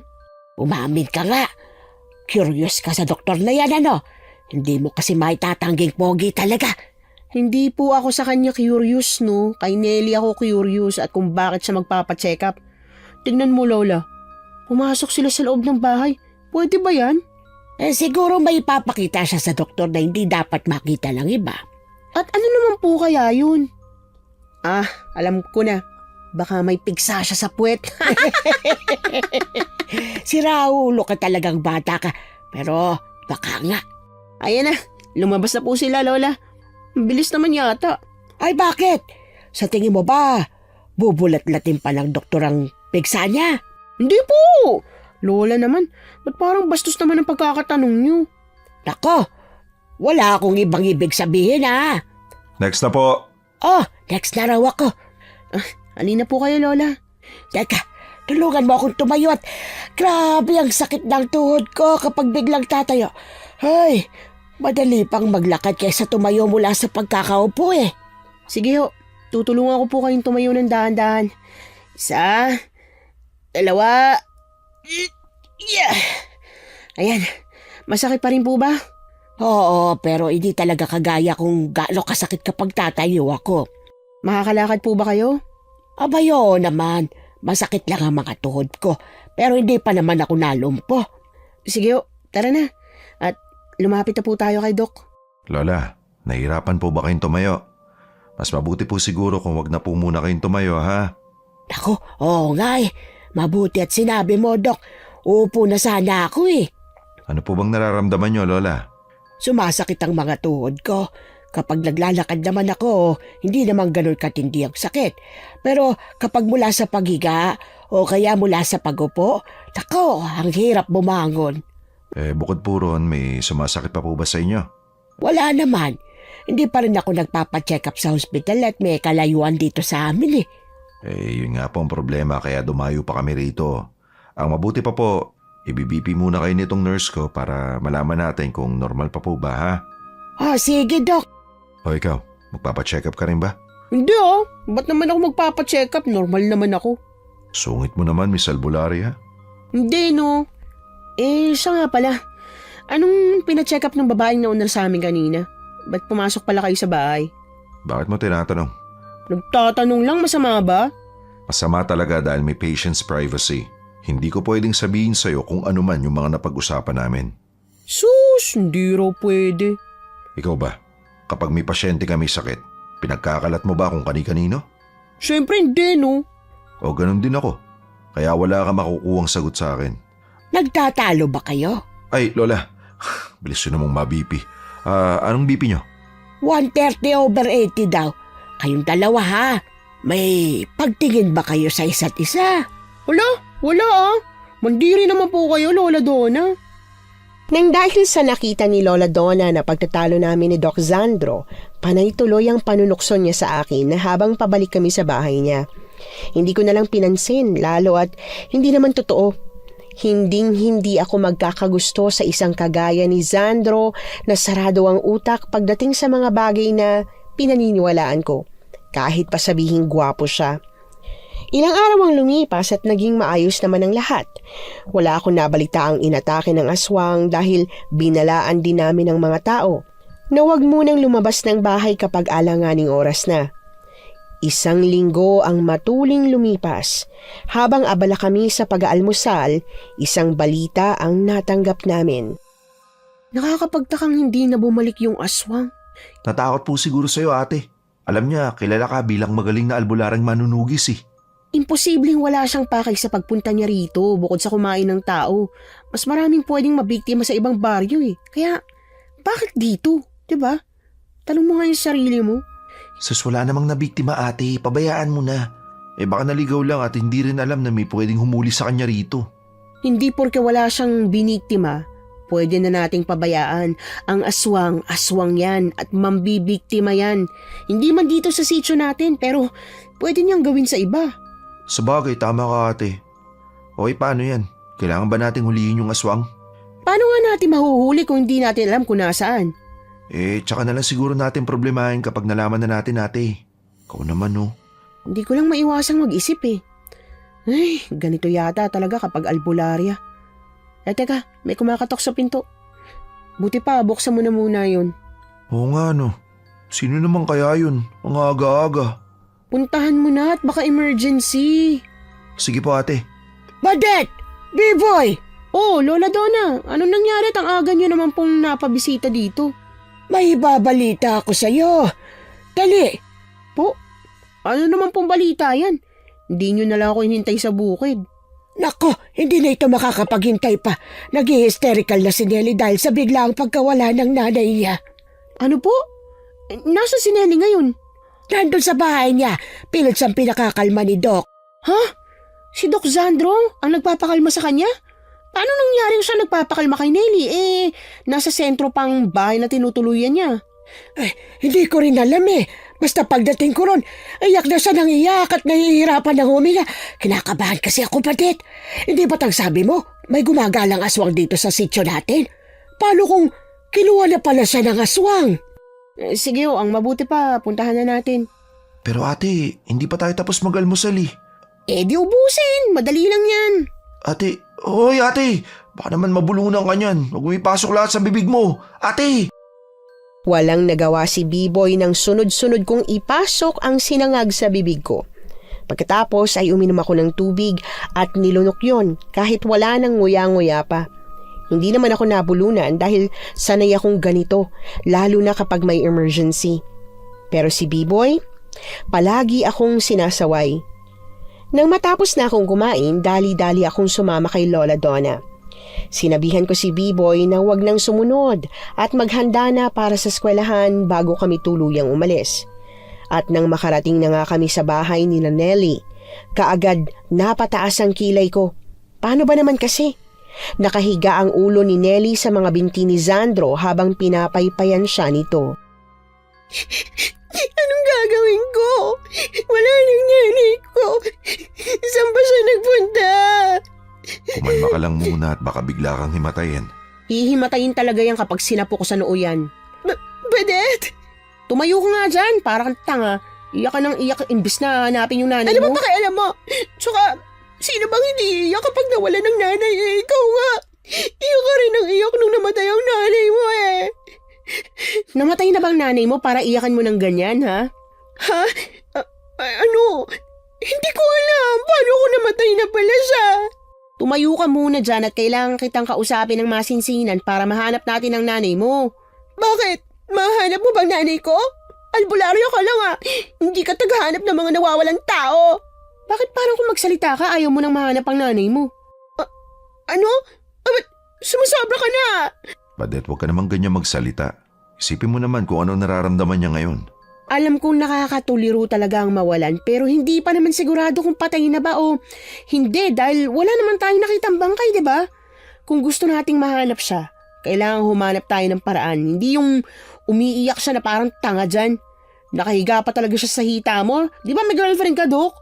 Umamin ka nga. Curious ka sa doktor na yan, ano? Hindi mo kasi maitatangging pogi talaga. Hindi po ako sa kanya curious, no? Kay Nelly ako curious at kung bakit siya magpapacheck up. Tingnan mo, Lola. Pumasok sila sa loob ng bahay. Pwede ba yan? Siguro may ipapakita siya sa doktor na hindi dapat makita ng iba. At ano naman po kaya yun? Alam ko na. Baka may pigsa siya sa puwet. Si Raulo ka talagang bata ka. Pero baka nga. Ayan na, lumabas na po sila, Lola. Ang bilis naman yata. Ay bakit? Sa tingin mo ba, bubulat-latin pa ng doktor ang pigsa niya? Hindi po! Lola naman, ba't parang bastos naman ang pagkakatanong niyo? Nako, wala akong ibang ibig sabihin ha. Next na po. Oh, next na raw ako. Alina po kayo, Lola. Teka, tulungan mo akong tumayo at grabe ang sakit ng tuhod ko kapag biglang tatayo. Ay, madali pang maglakad kaysa tumayo mula sa pagkakaupo eh. Sige ho, tutulungan ko po kayong tumayo ng dahan-dahan. 1, 2, yeah. Ayan, masakit pa rin po ba? Oo, pero hindi talaga kagaya kung gaano kasakit kapag tatayo ako. Makakalakad po ba kayo? Abayo naman, masakit lang ang mga tuhod ko, pero hindi pa naman ako nalumpo. Sige ho, tara na. At lumapit na po tayo kay Doc. Lola, nahihirapan po ba kayong tumayo? Mas mabuti po siguro kung wag na po muna kayong tumayo, ha? Naku, oo nga eh. Mabuti at sinabi mo, Dok. Uupo na sana ako eh. Ano po bang nararamdaman nyo, Lola? Sumasakit ang mga tuhod ko. Kapag naglalakad naman ako, hindi naman ganun katindi ang sakit. Pero kapag mula sa paghiga o kaya mula sa pagupo, nako, ang hirap bumangon. Bukod po ron, may sumasakit pa po ba sa inyo? Wala naman. Hindi pa rin ako nagpapacheck up sa hospital at may kalayuan dito sa amin eh. Yun nga po ang problema kaya dumayo pa kami rito. Ang mabuti pa po, ibibipi muna kayo nitong nurse ko para malaman natin kung normal pa po ba, ha? Sige, Dok. O ikaw, magpapacheck up ka rin ba? Hindi ba't naman ako magpapacheck up? Normal naman ako. Sungit mo naman, Miss Albulari, ha? Hindi no. Siya nga pala. Anong pina-check up ng babaeng nauna sa amin kanina? Ba't pumasok pala kayo sa bahay? Bakit mo tinatanong? Nagtatanong lang, masama ba? Masama talaga dahil may patient's privacy. Hindi ko pwedeng sabihin sa'yo kung ano man yung mga napag-usapan namin. Sus, hindi raw pwede. Ikaw ba? Kapag may pasyente ka may sakit, pinagkakalat mo ba kung kani-kanino? Siyempre hindi no. O ganun din ako. Kaya wala ka makukuhang sagot sa akin. Nagtatalo ba kayo? Ay, Lola. Bilis yun namang ma-BP. Anong BP nyo? 130/80 daw. Kayong dalawa ha. May pagtingin ba kayo sa isa't isa? Wala Mandiri naman po kayo, Lola Donna. Nang dahil sa nakita ni Lola Donna na pagtatalo namin ni Doc Zandro, panay tuloy ang panunukso niya sa akin na habang pabalik kami sa bahay niya. Hindi ko na lang pinansin, lalo at hindi naman totoo. Hindi ako magkakagusto sa isang kagaya ni Zandro na sarado ang utak pagdating sa mga bagay na pinaniniwalaan ko, kahit pa sabihing gwapo siya. Ilang araw ang lumipas at naging maayos naman ang lahat. Wala akong nabalita ang inatake ng aswang dahil binalaan din namin ng mga tao na huwag munang lumabas ng bahay kapag alanganing oras na. 1 linggo ang matuling lumipas. Habang abala kami sa pag-aalmusal, isang balita ang natanggap namin. Nakakapagtakang hindi na bumalik yung aswang. Natakot po siguro sa'yo, ate. Alam niya, kilala ka bilang magaling na albularang manunugis eh. Imposibleng wala siyang pakay sa pagpunta niya rito bukod sa kumain ng tao. Mas maraming pwedeng mabiktima sa ibang baryo eh. Kaya, bakit dito? Diba? Tanong mo nga yung sarili mo. Sus, wala namang nabiktima ate, pabayaan mo na. Baka naligaw lang at hindi rin alam na may pwedeng humuli sa kanya rito. Hindi porke wala siyang biniktima, pwede na nating pabayaan. Ang aswang, aswang yan at mambibiktima yan. Hindi man dito sa sitio natin pero pwede niyang gawin sa iba. Sabagay, tama ka ate. Okay, paano yan? Kailangan ba nating hulihin yung aswang? Paano nga natin mahuhuli kung hindi natin alam kung nasaan? Tsaka na lang siguro natin problemahin kapag nalaman na natin ate. Ikaw naman oh. Hindi ko lang maiwasang mag-isip eh. Ay, ganito yata talaga kapag albularya. Teka, may kumakatok sa pinto. Buti pa, buksan mo na muna yun. Oo nga no. Sino naman kaya yun? Ang aga-aga. Puntahan mo na at baka emergency. Sige po ate. Badet! B-boy! Oh, Lola Donna, anong nangyari at ang aga niyo naman pong napabisita dito? May ibabalita ako sa'yo. Dali! Po, ano naman pong balita yan? Hindi niyo na lang ako hinintay sa bukid. Nako, hindi na ito makakapaghintay pa. Nag-hysterical na si Nelly dahil sa biglaang pagkawala ng nanay niya. Ano po? Nasa si Nelly ngayon? Nandun sa bahay niya, pilit siyang pinakakalma ni Doc. Ha? Si Doc Zandro ang nagpapakalma sa kanya? Paano nangyaring siya nagpapakalma kay Nelly? Nasa sentro pang bahay na tinutuluyan niya. Hindi ko rin alam eh. Basta pagdating ko ron, iyak na siya ng iyak at nahihirapan ng huminga. Kinakabahan kasi ako, Badet. Hindi ba't ang sabi mo, may gumagalang aswang dito sa sityo natin? Paano kung kinuha na pala siya ng aswang? Sige ang mabuti pa, puntahan na natin. Pero ate, hindi pa tayo tapos mag-almusal eh. Di ubusin, madali lang yan. Ate, oy ate, baka naman mabulunan ka niyan. Huwag mo ipasok lahat sa bibig mo. Ate! Walang nagawa si B-Boy nang sunod-sunod kong ipasok ang sinangag sa bibig ko. Pagkatapos ay uminom ako ng tubig at nilunok yon kahit wala nang nguya-nguya pa. Hindi naman ako nabulunan dahil sanay akong ganito, lalo na kapag may emergency. Pero si B-Boy, palagi akong sinasaway. Nang matapos na akong kumain, dali-dali akong sumama kay Lola Donna. Sinabihan ko si B-Boy na huwag nang sumunod at maghanda na para sa eskwelahan bago kami tuluyang umalis. At nang makarating na nga kami sa bahay ni Nelly, kaagad napataas ang kilay ko. Paano ba naman kasi? Nakahiga ang ulo ni Nelly sa mga binti ni Zandro habang pinapaypayan siya nito. Anong gagawin ko? Wala nang nanay ko. Saan ba siya nagpunta? Kumalma ka lang muna at baka bigla kang himatayin. Hihimatayin talaga yan kapag sinapo ko sa noo yan. Badet! Tumayo ka nga dyan, parang tanga. Iyak ka ng iyak imbis na hanapin yung nanay mo. Ano ba pakialam mo? Tsaka, sino bang hindi iyak kapag nawala ng nanay Ikaw nga. Iyak ka rin ng iyak nung namatay ang nanay mo Namatay na bang nanay mo para iyakan mo ng ganyan, ha? Ha? Ano? Hindi ko alam. Paano ko namatay na pala siya? Tumayo ka muna dyan at kailangan kitang kausapin ng masinsinan para mahanap natin ang nanay mo. Bakit? Mahanap mo bang nanay ko? Albularyo ka lang Hindi ka taghahanap ng mga nawawalang tao. Bakit parang kung magsalita ka ayaw mo nang mahanap ang nanay mo? Ano? Ba't sumasobra ka na? Badet, huwag ka naman ganyan magsalita. Isipin mo naman kung ano nararamdaman niya ngayon. Alam kong nakakatuliro talaga ang mawalan pero hindi pa naman sigurado kung patay na ba o hindi dahil wala naman tayong nakitang bangkay, di ba? Kung gusto nating mahanap siya, kailangan humanap tayo ng paraan. Hindi yung umiiyak siya na parang tanga dyan. Nakahiga pa talaga siya sa hita mo. Di ba may girlfriend ka, Dok?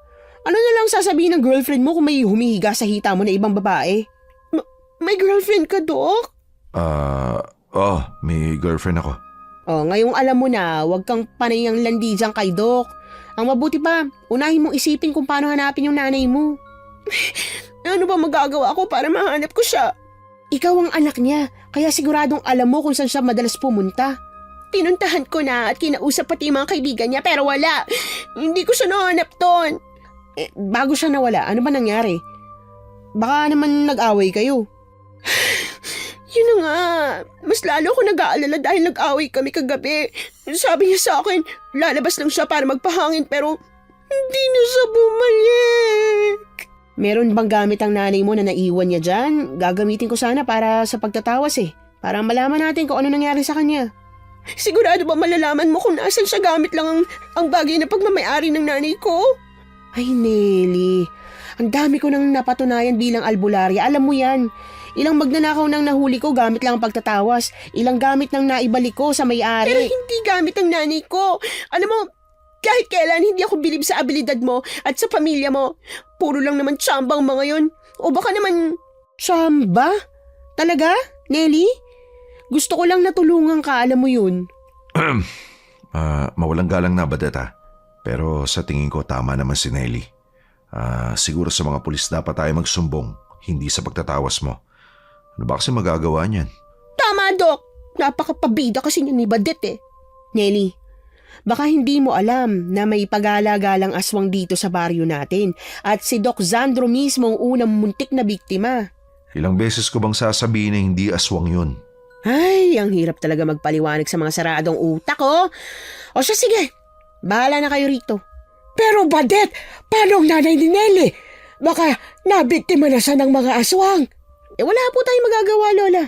Ano na lang sasabihin ng girlfriend mo kung may humihiga sa hita mo na ibang babae? May girlfriend ka, Dok? May girlfriend ako. Ngayong alam mo na, huwag kang panay ang landi dyan kay Doc. Ang mabuti pa, unahin mong isipin kung paano hanapin yung nanay mo. Ano ba magagawa ko para mahanap ko siya? Ikaw ang anak niya, kaya siguradong alam mo kung saan siya madalas pumunta. Pinuntahan ko na at kinausap pati yung mga kaibigan niya pero wala. Hindi ko siya nahanap doon. Bago siya nawala, ano ba nangyari? Baka naman nag-away kayo. Yun na nga, mas lalo ako nag-aalala dahil nag-away kami kagabi. Sabi niya sa akin, lalabas lang siya para magpahangin pero Hindi na siya bumalik. Meron bang gamit ang nanay mo na naiwan niya dyan? Gagamitin ko sana para sa pagtatawas para malaman natin kung ano nangyari sa kanya. Sigurado ba malalaman mo kung nasan siya gamit lang ang bagay na pagmamayari ng nanay ko? Ay, Nelly. Ang dami ko nang napatunayan bilang albularya. Alam mo yan. Ilang magnanakaw nang nahuli ko gamit lang ang pagtatawas. Ilang gamit nang naibalik ko sa may-ari. Pero hindi gamit ang nanay ko. Alam mo, kahit kailan hindi ako bilib sa abilidad mo at sa pamilya mo. Puro lang naman tsamba ang mga yon. O baka naman... Tsamba? Talaga, Nelly? Gusto ko lang natulungan ka, alam mo yun. Mawalang galang na Badeta. Pero sa tingin ko tama naman si Nelly. Siguro sa mga pulis dapat tayo magsumbong, hindi sa pagtatawas mo. Ano ba kasi magagawa niyan? Tama, Dok. Napakapabida kasi niya ni Badet Nelly, baka hindi mo alam na may pagala-galang aswang dito sa baryo natin at si Doc Zandro mismo ang unang muntik na biktima. Ilang beses ko bang sasabihin na hindi aswang yun? Ay, ang hirap talaga magpaliwanag sa mga saradong utak, O siya, sige. Bahala na kayo rito. Pero Badet, paano ang nanay ni Nelly? Baka nabiktima na siya ng mga aswang. Wala po tayong magagawa, Lola.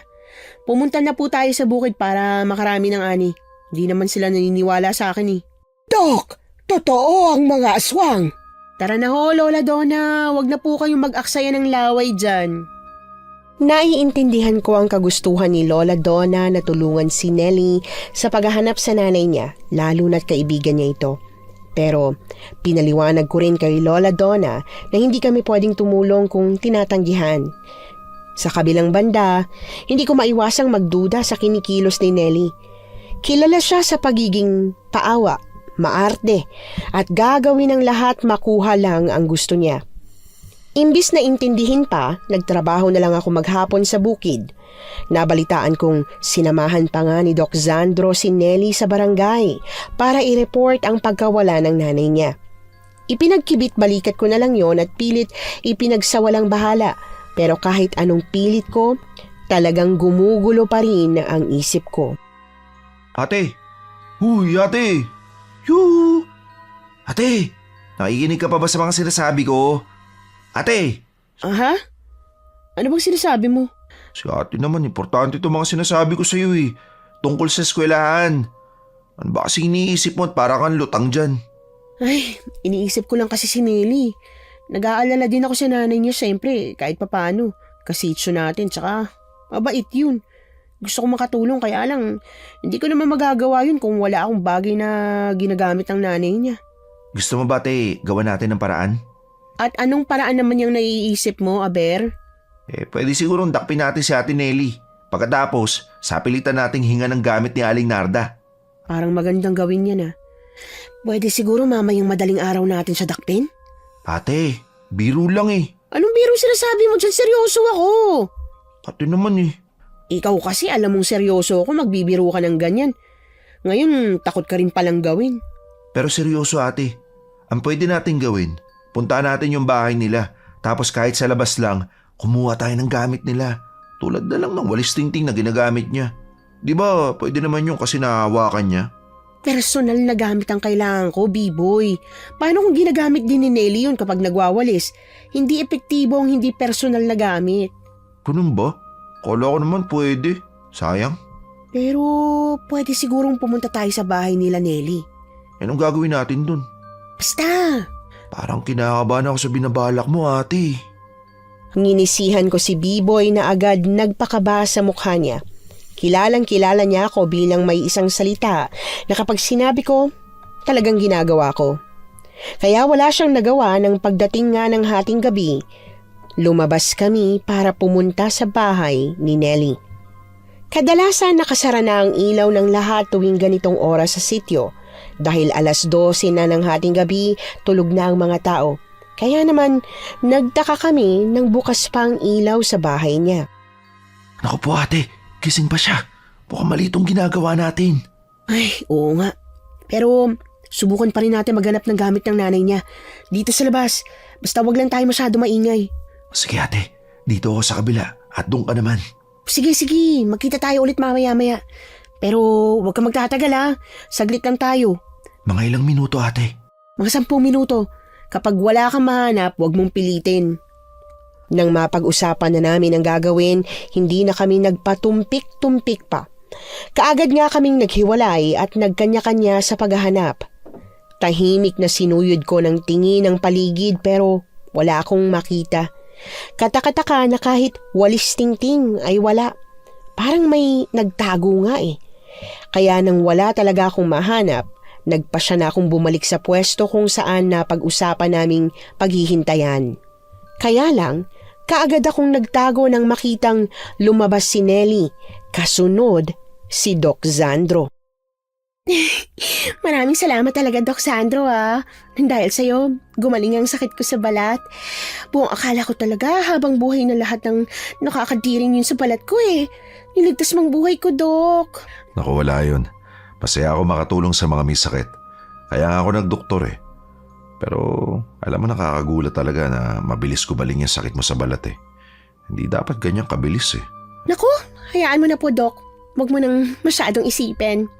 Pumunta na po tayo sa bukid para makarami ng ani. Hindi naman sila naniniwala sa akin Dok, totoo ang mga aswang. Tara na ho, Lola Donna. Huwag na po kayong mag-aksaya ng laway dyan. Naiintindihan ko ang kagustuhan ni Lola Donna na tulungan si Nelly sa paghahanap sa nanay niya, lalo na't kaibigan niya ito. Pero pinaliwanag ko rin kay Lola Donna na hindi kami pwedeng tumulong kung tinatanggihan. Sa kabilang banda, hindi ko maiwasang magduda sa kinikilos ni Nelly. Kilala siya sa pagiging paawa, maarte, at gagawin ang lahat makuha lang ang gusto niya. Imbis na intindihin pa, nagtrabaho na lang ako maghapon sa bukid. Nabalitaan kong sinamahan pa nga ni Doc Zandro si Nelly sa barangay para i-report ang pagkawala ng nanay niya. Ipinagkibit-balikat ko na lang yon at pilit ipinagsawalang bahala. Pero kahit anong pilit ko, talagang gumugulo pa rin ang isip ko. Ate! Huy, ate! Yoo! Ate! Nakikinig ka pa ba sa mga sinasabi ko? Ate! Aha? Ano bang sinasabi mo? Si ate naman, importante itong mga sinasabi ko sa iyo tungkol sa eskwelahan. Ano ba kasi iniisip mo at para kang lutang dyan? Ay, iniisip ko lang kasi si Nelly. Nag-aalala din ako sa nanay niya siyempre, kahit papano. Kasitso natin, tsaka mabait yun. Gusto ko makatulong kaya lang, hindi ko naman magagawa yun kung wala akong bagay na ginagamit ng nanay niya. Gusto mo ba ate, gawa natin ng paraan? At anong paraan naman yung naiisip mo, Aber? Pwede sigurong dakpin natin si ate Nelly. Pagkatapos, sapilitan nating hinga ng gamit ni Aling Narda. Parang magandang gawin yan Pwede siguro mamayang madaling araw natin siya dakpin? Ate, biro lang Anong biro sinasabi mo dyan? Seryoso ako. Ate naman Ikaw kasi alam mong seryoso ako, magbibiro ka ng ganyan. Ngayon, takot ka rin palang gawin. Pero seryoso ate, ang pwede nating gawin, puntaan natin yung bahay nila. Tapos kahit sa labas lang, kumuha tayo ng gamit nila. Tulad na lang ng walis tingting na ginagamit niya. Di ba, pwede naman yung kasi nahawakan niya. Personal na gamit ang kailangan ko, B-boy. Paano kung ginagamit din ni Nelly yun kapag nagwawalis? Hindi epektibo ang hindi personal na gamit. Ganun ba? Kala ko naman pwede. Sayang. Pero pwede sigurong pumunta tayo sa bahay nila Nelly. Anong gagawin natin dun? Basta! Parang kinakabahan ako sa binabalak mo ate. Nginisihan ko si B-Boy na agad nagpakaba sa mukha niya. Kilalang-kilala niya ako bilang may isang salita na kapag sinabi ko, talagang ginagawa ko. Kaya wala siyang nagawa ng pagdating nga ng hating gabi. Lumabas kami para pumunta sa bahay ni Nelly. Kadalasan nakasara na ang ilaw ng lahat tuwing ganitong oras sa sityo. Dahil 12:00 na ng hating gabi, tulog na ang mga tao. Kaya naman, nagtaka kami nang bukas pa ang ilaw sa bahay niya. Naku po ate, gising pa siya. Mukhang mali itong ginagawa natin. Ay, oo nga. Pero subukan pa rin natin maghanap ng gamit ng nanay niya. Dito sa labas, basta wag lang tayo masyado maingay. Sige ate, dito ako sa kabila at doon ka naman. Sige, magkita tayo ulit mamaya-maya. Pero huwag kang magtatagal Saglit lang tayo. Mga ilang minuto ate. Mga 10 minuto. Kapag wala kang mahanap, huwag mong pilitin. Nang mapag-usapan na namin ang gagawin, hindi na kami nagpatumpik-tumpik pa. Kaagad nga kaming naghiwalay at nagkanya-kanya sa paghahanap. Tahimik na sinuyod ko ng tingin ang paligid pero wala akong makita. Katakataka na kahit walis tingting ay wala. Parang may nagtago nga eh. Kaya nang wala talaga akong mahanap, nagpasya na akong bumalik sa pwesto kung saan na pag-usapan naming paghihintayan. Kaya lang, kaagad akong nagtago nang makitang lumabas si Nelly, kasunod si Doc Sandro. Maraming salamat talaga, Doc Sandro Dahil sa'yo, gumaling ang sakit ko sa balat. Buong akala ko talaga habang buhay na lahat ng nakakadiring yun sa balat ko eh. Niligtas mong buhay ko, Doc. Naku, wala yun. Masaya ako makatulong sa mga may sakit. Kaya nga ako nagdoktor eh. Pero alam mo, nakakagulat talaga na mabilis gumaling yung sakit mo sa balat eh. Hindi dapat ganyan kabilis eh. Naku, hayaan mo na po, Doc. Huwag mo nang masyadong isipin.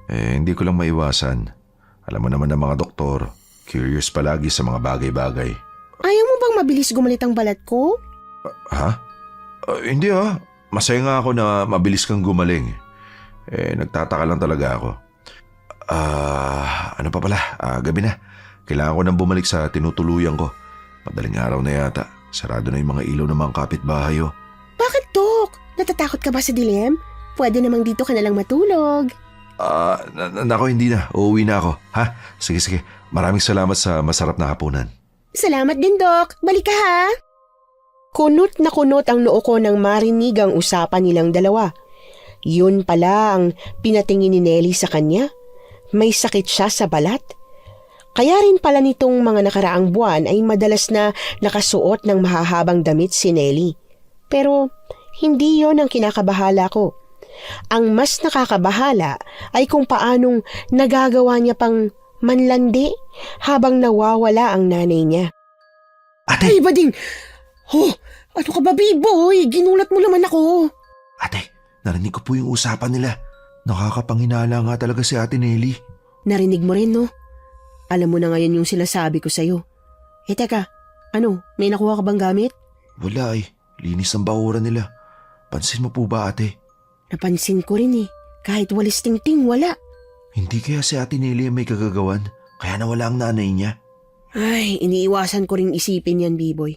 Hindi ko lang maiwasan. Alam mo naman ng mga doktor, curious palagi sa mga bagay-bagay. Ayaw mo bang mabilis gumalit ang balat ko? Ha? Hindi Masaya nga ako na mabilis kang gumaling. Nagtataka lang talaga ako. Ano pa pala? Gabi na. Kailangan ko nang bumalik sa tinutuluyan ko. Madaling araw na yata. Sarado na yung mga ilaw ng mga kapitbahay. Bakit, Doc? Natatakot ka ba sa dilim? Pwede namang dito ka na lang matulog. Nako, hindi na. Uuwi na ako. Ha? Sige. Maraming salamat sa masarap na hapunan. Salamat din, Doc. Balik ka, ha? Kunot na kunot ang noo ko nang marinig ang usapan nilang dalawa. Yun pala ang pinatingin ni Nelly sa kanya. May sakit siya sa balat. Kaya rin pala nitong mga nakaraang buwan ay madalas na nakasuot ng mahahabang damit si Nelly. Pero hindi yon ang kinakabahala ko. Ang mas nakakabahala ay kung paanong nagagawa niya pang manlandi habang nawawala ang nanay niya. Ate! Ay, bading! Ano ka ba, Biboy? Ginulat mo naman ako. Ate, narinig ko po yung usapan nila. Nakakapanghinala nga talaga si Ate Nelly. Narinig mo rin, no? Alam mo na ngayon yung sinasabi ko sa'yo. Teka, may nakuha ka bang gamit? Wala eh. Linis ang bakuran nila. Pansin mo po ba, ate? Napansin ko rin eh. Kahit walis tingting, wala. Hindi kaya si Ate Nelly ang may kagagawan? Kaya nawala ang nanay niya? Ay, iniiwasan ko rin isipin yan, B-boy.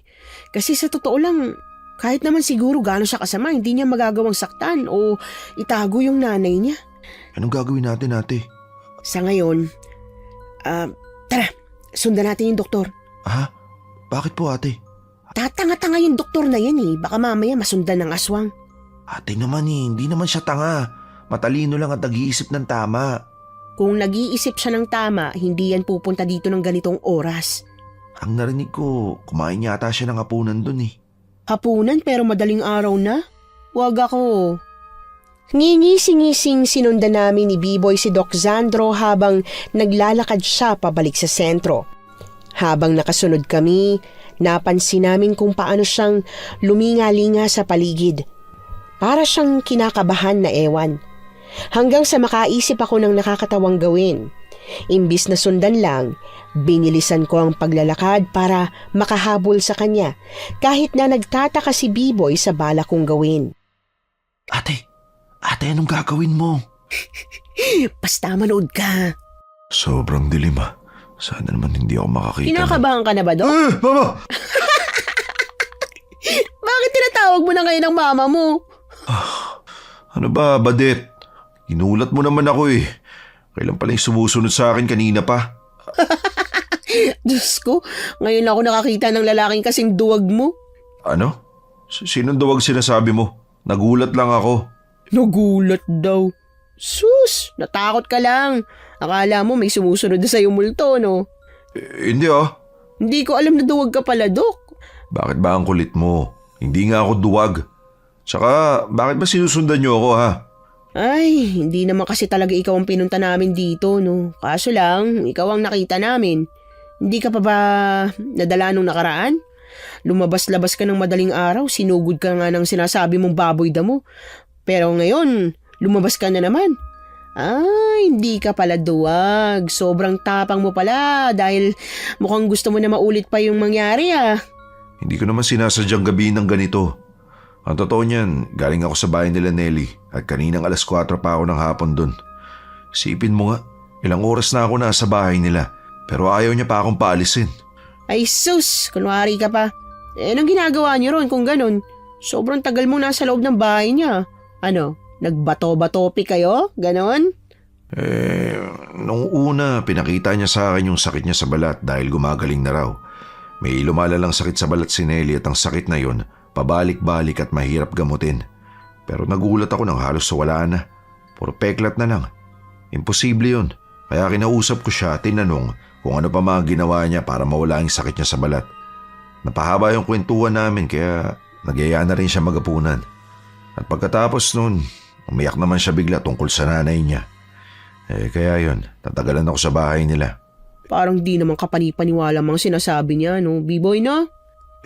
Kasi sa totoo lang, kahit naman siguro gaano siya kasama, hindi niya magagawang saktan o itago yung nanay niya. Anong gagawin natin, ate? Sa ngayon, tara, sundan natin yung doktor. Ha? Bakit po, ate? Tatanga-tanga yung doktor na yan eh. Baka mamaya masundan ng aswang. Ate naman hindi naman siya tanga. Matalino lang at nag-iisip ng tama. Kung nag-iisip siya ng tama, hindi yan pupunta dito ng ganitong oras. Ang narinig ko, kumain yata siya ng hapunan dun eh. Hapunan pero madaling araw na? Wag ako. Ngingising-ngising sinundan namin ni B-Boy si Doc Sandro habang naglalakad siya pabalik sa sentro. Habang nakasunod kami, napansin namin kung paano siyang luminga-linga sa paligid. Para siyang kinakabahan na ewan. Hanggang sa makaisip ako ng nakakatawang gawin. Imbis na sundan lang, binilisan ko ang paglalakad para makahabol sa kanya kahit na nagtataka si B-Boy sa bala kong gawin. Ate, anong gagawin mo? Basta manood ka. Sobrang dilim ah. Sana naman hindi ako makakita. Kinakabahan ka na ba, Doc? Mama! Bakit tinatawag mo na ngayon ang mama mo? Ano ba, Badet? Ginulat mo naman ako eh. Kailan pala yung sumusunod sa akin kanina pa? Diyos ko, ngayon ako nakakita ng lalaking kasing duwag mo. Ano? Sinong duwag sinasabi mo? Nagulat lang ako. Nagulat daw. Sus, natakot ka lang. Akala mo may sumusunod na sa'yo multo, no? Hindi ah. Hindi ko alam na duwag ka pala, Dok. Bakit ba ang kulit mo? Hindi nga ako duwag. Tsaka, bakit ba sinusundan niyo ako ha? Ay, hindi naman kasi talaga ikaw ang pinunta namin dito, no? Kaso lang, ikaw ang nakita namin. Hindi ka pa ba nadala nung nakaraan? Lumabas-labas ka ng madaling araw, sinugod ka nga ng sinasabi mong baboy damo. Pero ngayon, lumabas ka na naman. Hindi ka pala duwag. Sobrang tapang mo pala dahil mukhang gusto mo na maulit pa yung mangyari ah. Hindi ko naman sinasadyang gabihin ng ganito. Ang totoo niyan, galing ako sa bahay nila Nelly at kaninang 4:00 pa ako ng hapon dun. Isipin mo nga, ilang oras na ako nasa bahay nila pero ayaw niya pa akong paalisin. Ay sus, kunwari ka pa. Anong ginagawa niyo ron kung ganun? Sobrang tagal mo nasa loob ng bahay niya. Ano, nagbato-batopi kayo? Ganon? Nung una, pinakita niya sa akin yung sakit niya sa balat dahil gumagaling na raw. May lumalalang sakit sa balat si Nelly at ang sakit na yon, pabalik-balik at mahirap gamutin. Pero nagulat ako nang halos wala na. Puro peklat na lang. Imposible yun. Kaya kinausap ko siya at tinanong kung ano pa mga ginawa niya para mawala yung sakit niya sa balat. Napahaba yung kwentuhan namin kaya nagyaya na rin siya magapunan. At pagkatapos nun, umiyak naman siya bigla tungkol sa nanay niya. Kaya yun, tatagalan ako sa bahay nila. Parang di naman kapani-paniwala mga sinasabi niya, no? B-boy, no?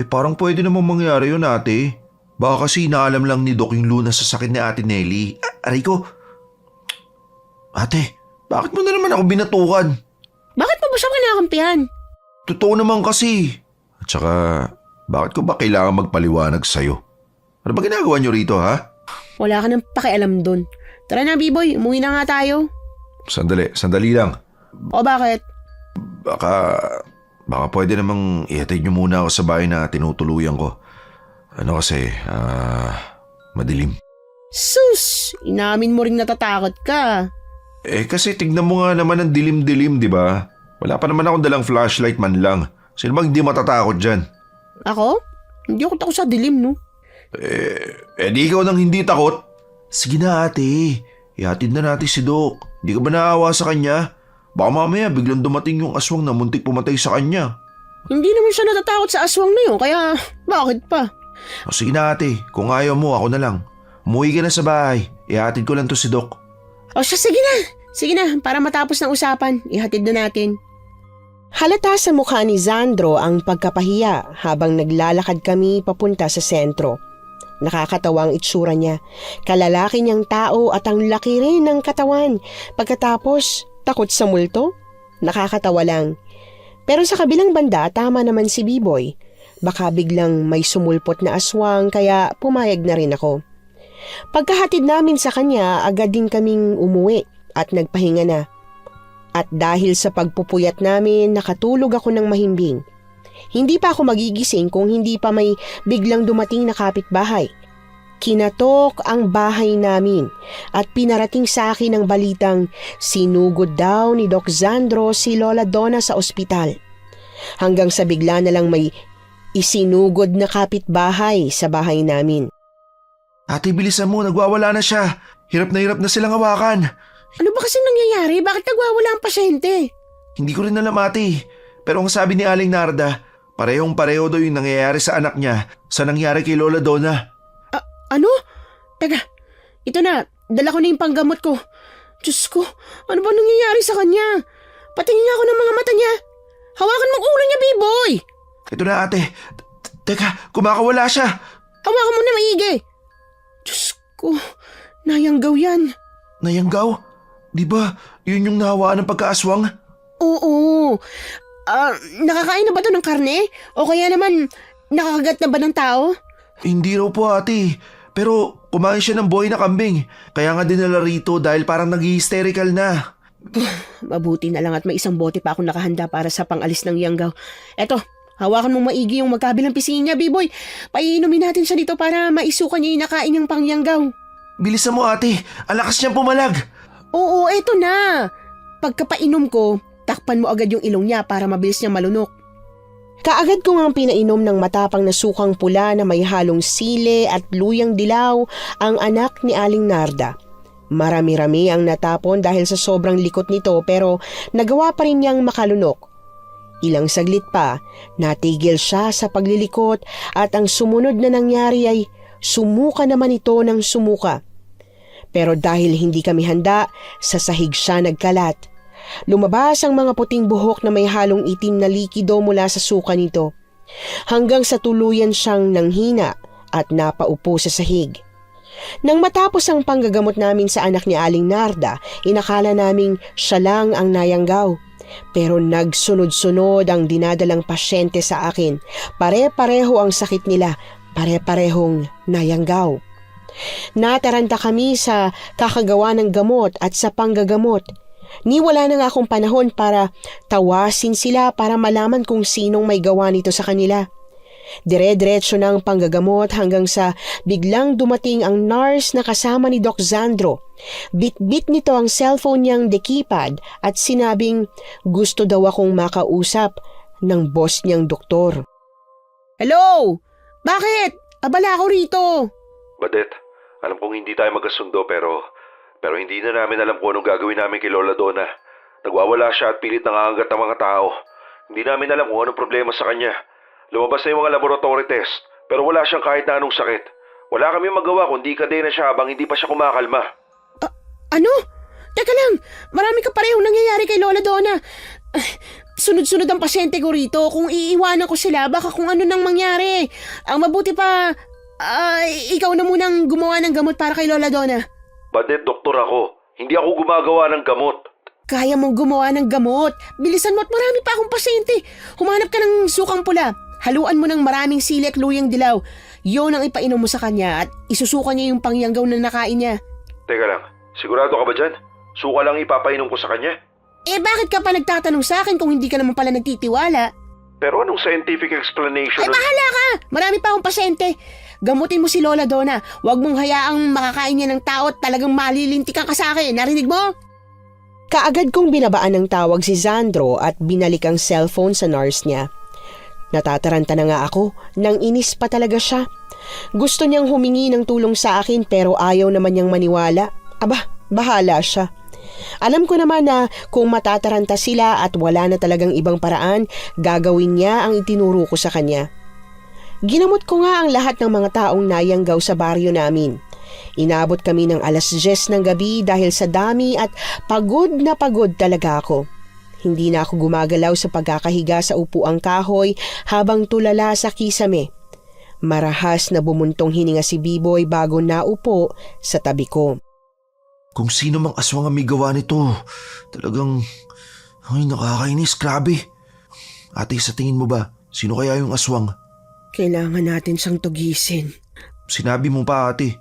Parang pwede namang mangyari yun, ate. Baka kasi naalam lang ni Doc yung lunas sa sakit ni Ate Nelly. Aray ko. Ate, bakit mo na naman ako binatukan? Bakit mo ba siya kinakampihan? Totoo naman kasi. At saka, bakit ko ba kailangan magpaliwanag sa'yo? Ano ba ginagawa niyo rito, ha? Wala ka nang pakialam dun. Tara na, B-boy. Umuwi na nga tayo. Sandali lang. O bakit? Baka pwede namang ihatid niyo muna ako sa bahay na tinutuluyan ko. Ano kasi, madilim. Sus! Inamin mo ring natatakot ka. Kasi tignan mo nga naman ang dilim-dilim, di ba? Wala pa naman akong dalang flashlight man lang. Sino bang hindi matatakot dyan? Ako? Hindi ako takot sa dilim, no? Di ikaw nang hindi takot? Sige na ate, ihatid na natin si Doc. Hindi ka ba naawa sa kanya? Baka mamaya biglang dumating yung aswang na muntik pumatay sa kanya. Hindi naman siya natatakot sa aswang na yun, kaya bakit pa? Sige na ate, kung ayaw mo ako na lang. Umuwi ka na sa bahay, ihatid ko lang to si Doc. Sige na. Sige na, para matapos ng usapan, ihatid na natin. Halata sa mukha ni Sandro ang pagkapahiya habang naglalakad kami papunta sa sentro. Nakakatawa ang itsura niya. Kalalaki niyang tao at ang laki rin ng katawan. Pagkatapos, takot sa multo? Nakakatawa lang. Pero sa kabilang banda, tama naman si B-boy. Baka biglang may sumulpot na aswang kaya pumayag na rin ako. Pagkahatid namin sa kanya, agad din kaming umuwi at nagpahinga na. At dahil sa pagpupuyat namin, nakatulog ako ng mahimbing. Hindi pa ako magigising kung hindi pa may biglang dumating na kapitbahay. Kinatok ang bahay namin at pinarating sa akin ang balitang sinugod daw ni Doc Sandro si Lola Donna sa ospital. Hanggang sa bigla na lang may isinugod na kapitbahay sa bahay namin. Ate, bilisan mo, nagwawala na siya. Hirap na silang hawakan. Ano ba kasing nangyayari? Bakit nagwawala ang pasyente? Hindi ko rin alam ate. Pero ang sabi ni Aling Narda, parehong-pareho daw yung nangyayari sa anak niya sa nangyari kay Lola Donna. Ano? Teka, ito na. Dala ko na yung panggamot ko. Diyos ko, ano ba nangyayari sa kanya? Patingin nga ako ng mga mata niya. Hawakan mong ulo niya, B-boy. Ito na ate. Teka, kumakawala siya. Hawakan mo na maigi. Diyos ko, nayanggaw yan. Nayanggaw? Di ba yun yung nahawaan ng pagkaaswang? Oo. Nakakain na ba ito ng karne? O kaya naman, nakakagat na ba ng tao? Hindi raw po ate. Pero kumain siya ng buhay na kambing. Kaya nga dinala rito dahil parang nag-hysterical na. Mabuti na lang at may isang bote pa akong nakahanda para sa pangalis ng yanggaw. Eto, hawakan mong maigi yung magkabilang pisingin niya, B-boy. Paiinumin natin siya dito para maisukan niya yung nakain niyang pangyanggaw. Bilisan mo ate, ang lakas niyang pumalag. Oo, eto na. Pagkapainom ko, takpan mo agad yung ilong niya para mabilis niyang malunok. Kaagad ko ngang pinainom ng matapang na sukang pula na may halong sile at luyang dilaw ang anak ni Aling Narda. Marami-rami ang natapon dahil sa sobrang likot nito pero nagawa pa rin niyang makalunok. Ilang saglit pa, natigil siya sa paglilikot at ang sumunod na nangyari ay sumuka naman ito ng sumuka. Pero dahil hindi kami handa, sa sahig siya nagkalat. Lumabas ang mga puting buhok na may halong itim na likido mula sa suka nito. Hanggang sa tuluyan siyang nanghina at napaupo sa sahig. Nang matapos ang panggagamot namin sa anak ni Aling Narda, inakala naming siya lang ang nayanggaw. Pero nagsunod-sunod ang dinadalang pasyente sa akin. Pare-pareho ang sakit nila, pare-parehong nayanggaw. Nataranta kami sa kakagawa ng gamot at sa panggagamot. Ni wala na nga akong panahon para tawasin sila para malaman kung sinong may gawa nito sa kanila. Dire-diretso na ang panggagamot hanggang sa biglang dumating ang nurse na kasama ni Doc Sandro. Bit-bit nito ang cellphone niyang dekipad at sinabing gusto daw akong makausap ng boss niyang doktor. Hello? Bakit? Abala ako rito. Badet, alam kong hindi tayo magkasundo pero hindi na namin alam kung anong gagawin namin kay Lola Donna. Nagwawala siya at pilit nangangagat ang mga tao. Hindi namin alam kung anong problema sa kanya. Lumabas na yung mga laboratory test pero wala siyang kahit na anong sakit. Wala kami magawa kundi kadena siya habang hindi pa siya kumakalma. Ano? Teka lang, marami ka parehong nangyayari kay Lola Donna. Sunod-sunod ang pasyente ko rito. Kung iiwanan ko sila, baka kung ano nang mangyari. Ang mabuti pa, ikaw na munang gumawa ng gamot para kay Lola Donna. Badet, doktor ako. Hindi ako gumagawa ng gamot. Kaya mong gumawa ng gamot. Bilisan mo at marami pa akong pasyente. Humanap ka ng sukang pula. Haluan mo ng maraming sili at luyang dilaw. Yun ang ipainom mo sa kanya at isusuka niya yung pangyanggaw na nakain niya. Teka lang, sigurado ka ba dyan? Suka lang ipapainom ko sa kanya? Bakit ka pa nagtatanong sa akin kung hindi ka naman pala nagtitiwala? Pero anong scientific explanation? Bahala ka! Marami pa akong pasyente. Gamutin mo si Lola Donna. Huwag mong hayaang makakain niya ng tao at talagang malilintikan ka sa akin. Narinig mo? Kaagad kong binabaan ng tawag si Sandro at binalik ang cellphone sa nurse niya. Natataranta na nga ako, nang inis pa talaga siya. Gusto niyang humingi ng tulong sa akin pero ayaw naman niyang maniwala. Aba, bahala siya. Alam ko naman na kung matataranta sila at wala na talagang ibang paraan, gagawin niya ang itinuro ko sa kanya. Ginamot ko nga ang lahat ng mga taong nayanggaw sa baryo namin. Inabot kami ng 10:00 ng gabi dahil sa dami at pagod na pagod talaga ako. Hindi na ako gumagalaw sa pagkakahiga sa upuang kahoy habang tulala sa kisame. Marahas na bumuntong hininga si Biboy bago naupo sa tabi ko. Kung sino mang aswang ang may gawa nito, talagang, nakakainis, grabe. Ate, sa tingin mo ba, sino kaya yung aswang? Kailangan natin siyang tugisin. Sinabi mo pa, ate.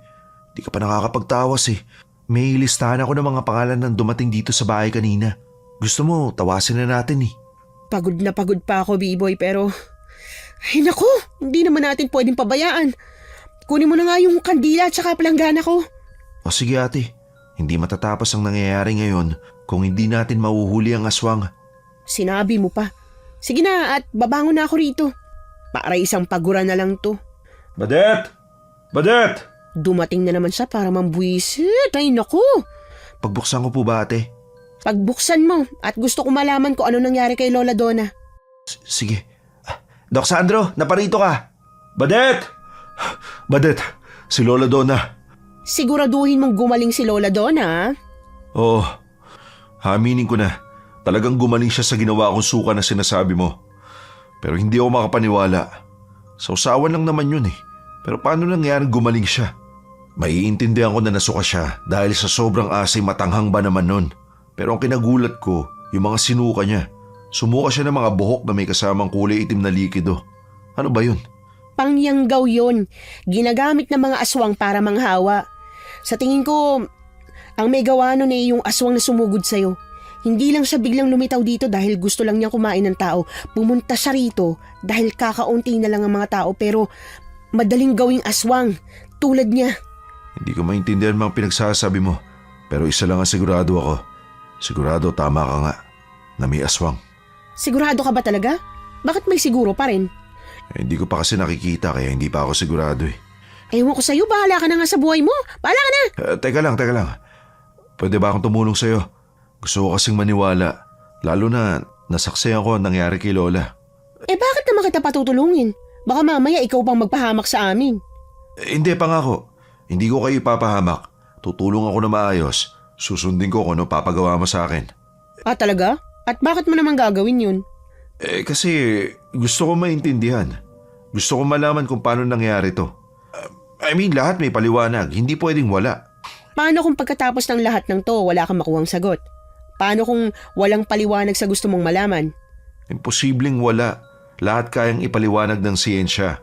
Di ka pa nakakapagtawas eh. May listahan ako ng mga pangalan ng dumating dito sa bahay kanina. Gusto mo, tawasin na natin eh. Pagod na pagod pa ako, B-boy, pero... Ay naku, hindi naman natin pwedeng pabayaan. Kunin mo na nga yung kandila at saka palanggana ko. O sige ate, hindi matatapos ang nangyayari ngayon kung hindi natin mahuhuli ang aswang. Sinabi mo pa. Sige na at babangon na ako rito. Para isang pagura na lang to. Badet! Badet! Dumating na naman siya para mambuisit. Ay naku! Pagbuksan ko po ba ate? Pagbuksan mo at gusto ko malaman kung ano nangyari kay Lola Donna. Sige. Doc Sandro, naparito ka. Badet! Badet, si Lola Donna. Siguraduhin mong gumaling si Lola Donna, ha? Oo, aminin ko na. Talagang gumaling siya sa ginawa kong suka na sinasabi mo. Pero hindi ako makapaniwala. Sausawan lang naman yun eh. Pero paano nangyaring gumaling siya? Maiintindihan ko na nasuka siya dahil sa sobrang asim matanghang ba naman nun. Pero ang kinagulat ko, yung mga sinuka niya. Sumuka siya ng mga buhok na may kasamang kulay itim na likido. Ano ba yun? Pangyanggaw yun. Ginagamit ng mga aswang para manghawa. Sa tingin ko, ang may gawa nun yung aswang na sumugod sa'yo. Hindi lang siya biglang lumitaw dito dahil gusto lang niya kumain ng tao. Pumunta siya rito dahil kakaunti na lang ang mga tao pero madaling gawing aswang tulad niya. Hindi ko maintindihan mga pinagsasabi mo. Pero isa lang ang sigurado ako. Sigurado tama ka nga na may aswang. Sigurado ka ba talaga? Bakit may siguro pa rin? Hindi ko pa kasi nakikita kaya hindi pa ako sigurado eh. Ewan ko sa'yo, bahala ka na nga sa buhay mo. Bahala ka na! Teka lang. Pwede ba akong tumulong sa'yo? Gusto ko kasing maniwala. Lalo na nasaksihan ko ang nangyari kay Lola. Bakit naman kita patutulungin? Baka mamaya ikaw pang magpahamak sa amin. Hindi, pangako. Hindi ko kayo ipapahamak. Tutulong ako na maayos. Susundin ko kung ano papagawa mo sa akin. Talaga? At bakit mo naman gagawin yun? Kasi gusto ko maintindihan. Gusto ko malaman kung paano nangyari to. I mean, lahat may paliwanag. Hindi pwedeng wala. Paano kung pagkatapos ng lahat ng to, wala kang makuhang sagot? Paano kung walang paliwanag sa gusto mong malaman? Imposibleng wala. Lahat kayang ipaliwanag ng siyensya.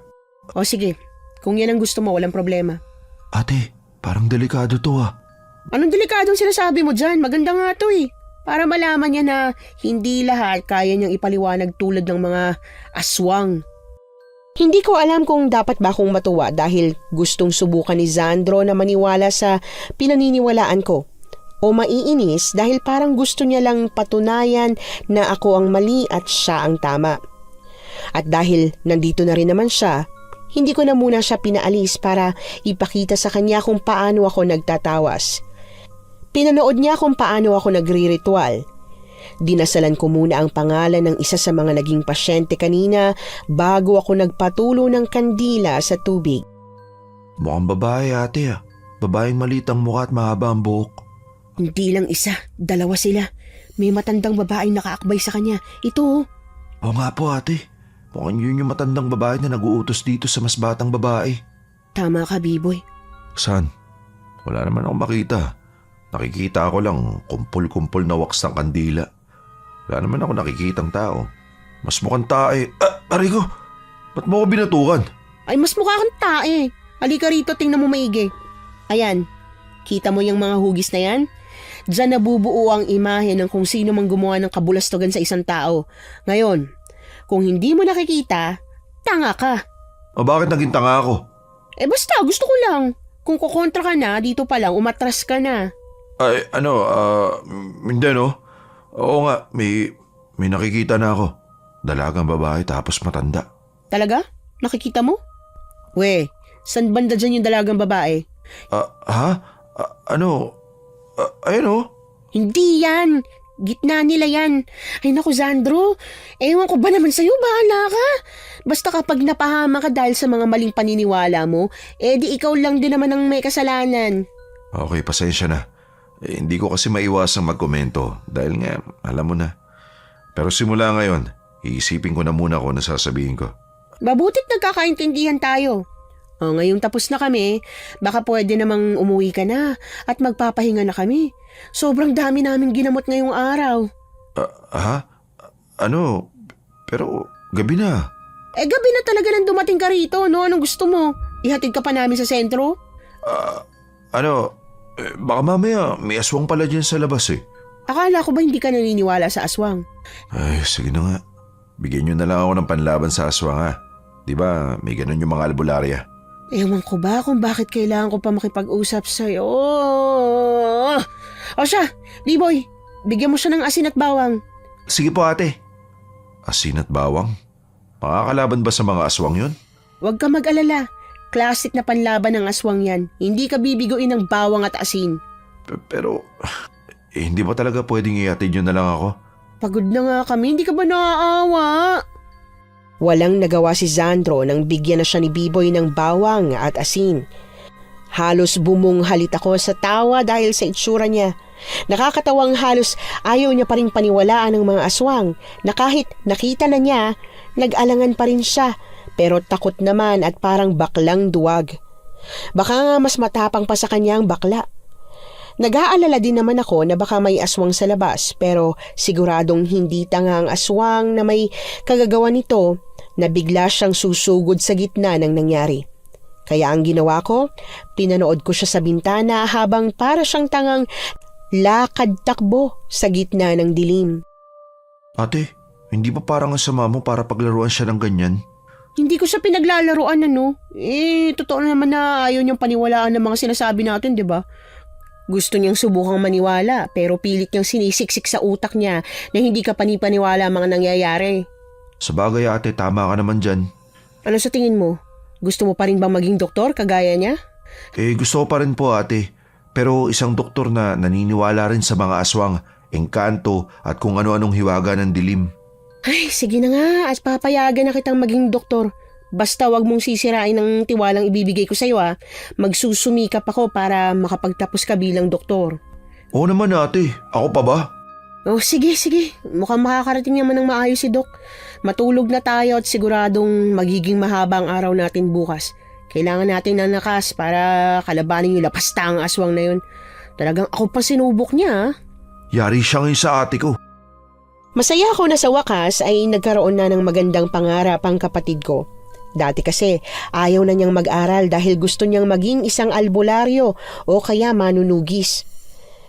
O sige, kung yan ang gusto mo, walang problema. Ate, parang delikado to ah. Anong delikadong sinasabi mo dyan? Maganda nga to eh. Para malaman niya na hindi lahat kaya niyang ipaliwanag tulad ng mga aswang. Hindi ko alam kung dapat ba akong matuwa dahil gustong subukan ni Sandro na maniwala sa pinaniniwalaan ko. O maiinis dahil parang gusto niya lang patunayan na ako ang mali at siya ang tama. At dahil nandito na rin naman siya, hindi ko na muna siya pinaalis para ipakita sa kanya kung paano ako nagtatawas. Pinanood niya kung paano ako nagri-ritual. Dinasalan ko muna ang pangalan ng isa sa mga naging pasyente kanina bago ako nagpatulo ng kandila sa tubig. Mukhang babae ate ah. Babaeng maliit ang mukha at mahaba ang buhok. Hindi lang isa, dalawa sila. May matandang babaeng nakaakbay sa kanya. Ito oh. Oo nga po ate. Mukhang yun yung matandang babae na nag-uutos dito sa mas batang babae. Tama ka, B-boy. Saan? Wala naman akong makita. Nakikita ko lang kumpul-kumpul na wax ng kandila. Wala naman ako nakikitang tao. Mas mukhang tae. Aray ko! Ba't mo ako binatukan? Ay, mas mukha kang tae. Halika rito, tingnan mo maigi. Ayan, kita mo yung mga hugis na yan? Diyan nabubuo ang imahe ng kung sino mang gumawa ng kabulastugan sa isang tao. Ngayon, kung hindi mo nakikita, tanga ka. O bakit naging tanga ako? Eh basta, gusto ko lang. Kung kukontra ka na, dito pa lang, umatras ka na. Ay, hindi no? Oo nga, may nakikita na ako. Dalagang babae tapos matanda. Talaga? Nakikita mo? We, saan banda dyan yung dalagang babae? Ayun oh. Hindi yan. Gitna nila yan. Ay naku, Sandro. Ewan ko ba naman sa'yo, bahala ka. Basta kapag napahama ka dahil sa mga maling paniniwala mo, di ikaw lang din naman ang may kasalanan. Okay, pasensya na. Hindi ko kasi maiwasang magkomento dahil nga, alam mo na. Pero simula ngayon, iisipin ko na muna kung ano sasabihin ko. Mabutit nagkakaintindihan tayo. O, ngayong tapos na kami, baka pwede namang umuwi ka na at magpapahinga na kami. Sobrang dami namin ginamot ngayong araw. Pero gabi na. Gabi na talaga nang dumating ka rito, no? Anong gusto mo? Ihatid ka pa namin sa sentro? Baka mamaya may aswang pala dyan sa labas eh. Akala ko ba hindi ka naniniwala sa aswang? Ay, sige na nga. Bigyan nyo na lang ako ng panlaban sa aswang ha. Diba, may ganun yung mga albularya. Ewan ko ba kung bakit kailangan ko pa makipag-usap sa'yo. O siya, B-boy, bigyan mo siya ng asin at bawang. Sige po ate. Asin at bawang? Makakalaban ba sa mga aswang yun? Huwag ka mag-alala. Classic na panlaban ng aswang yan. Hindi ka bibiguin ng bawang at asin. Pero, hindi ba talaga pwedeng ihatid nyo na lang ako? Pagod na nga kami, hindi ka ba naaawa? Walang nagawa si Sandro nang bigyan na siya ni B-boy ng bawang at asin. Halos bumunghalit ako sa tawa dahil sa itsura niya. Nakakatawang halos ayaw niya pa rin paniwalaan ng mga aswang na kahit nakita na niya, nag-alangan pa rin siya pero takot naman at parang baklang duwag. Baka nga mas matapang pa sa kanya ang bakla. Nag-aalala din naman ako na baka may aswang sa labas pero siguradong hindi tanga ang aswang na may kagagawa nito na bigla siyang susugod sa gitna ng nangyari. Kaya ang ginawa ko, pinanood ko siya sa bintana habang para siyang tangang lakad-takbo sa gitna ng dilim. Ate, hindi ba parang ang sama mo para paglaruan siya ng ganyan? Hindi ko siya pinaglalaroan totoo naman na ayaw niyang paniwalaan ng mga sinasabi natin, di ba? Gusto niyang subukang maniwala pero pilit niyang sinisiksik sa utak niya na hindi ka panipaniwala ang mga nangyayari. Sabagay ate, tama ka naman dyan. Ano sa tingin mo? Gusto mo pa rin bang maging doktor kagaya niya? Gusto ko pa rin po ate. Pero isang doktor na naniniwala rin sa mga aswang, engkanto at kung ano-anong hiwaga ng dilim. Ay, sige na nga at papayagan na kitang maging doktor. Basta wag mong sisirain ang tiwalang ibibigay ko sa'yo Magsusumikap ako para makapagtapos ka bilang doktor. Oo naman ate, ako pa ba? Oh, sige. Mukhang makakarating naman ng maayos si Doc. Matulog na tayo at siguradong magiging mahaba ang araw natin bukas. Kailangan natin ng lakas para kalabanin yung lapastang aswang na yun. Talagang ako pa sinubok niya. Yari siya ngayon sa ate ko. Masaya ako na sa wakas ay nagkaroon na ng magandang pangarap ang kapatid ko. Dati kasi ayaw na niyang mag-aral dahil gusto niyang maging isang albularyo o kaya manunugis.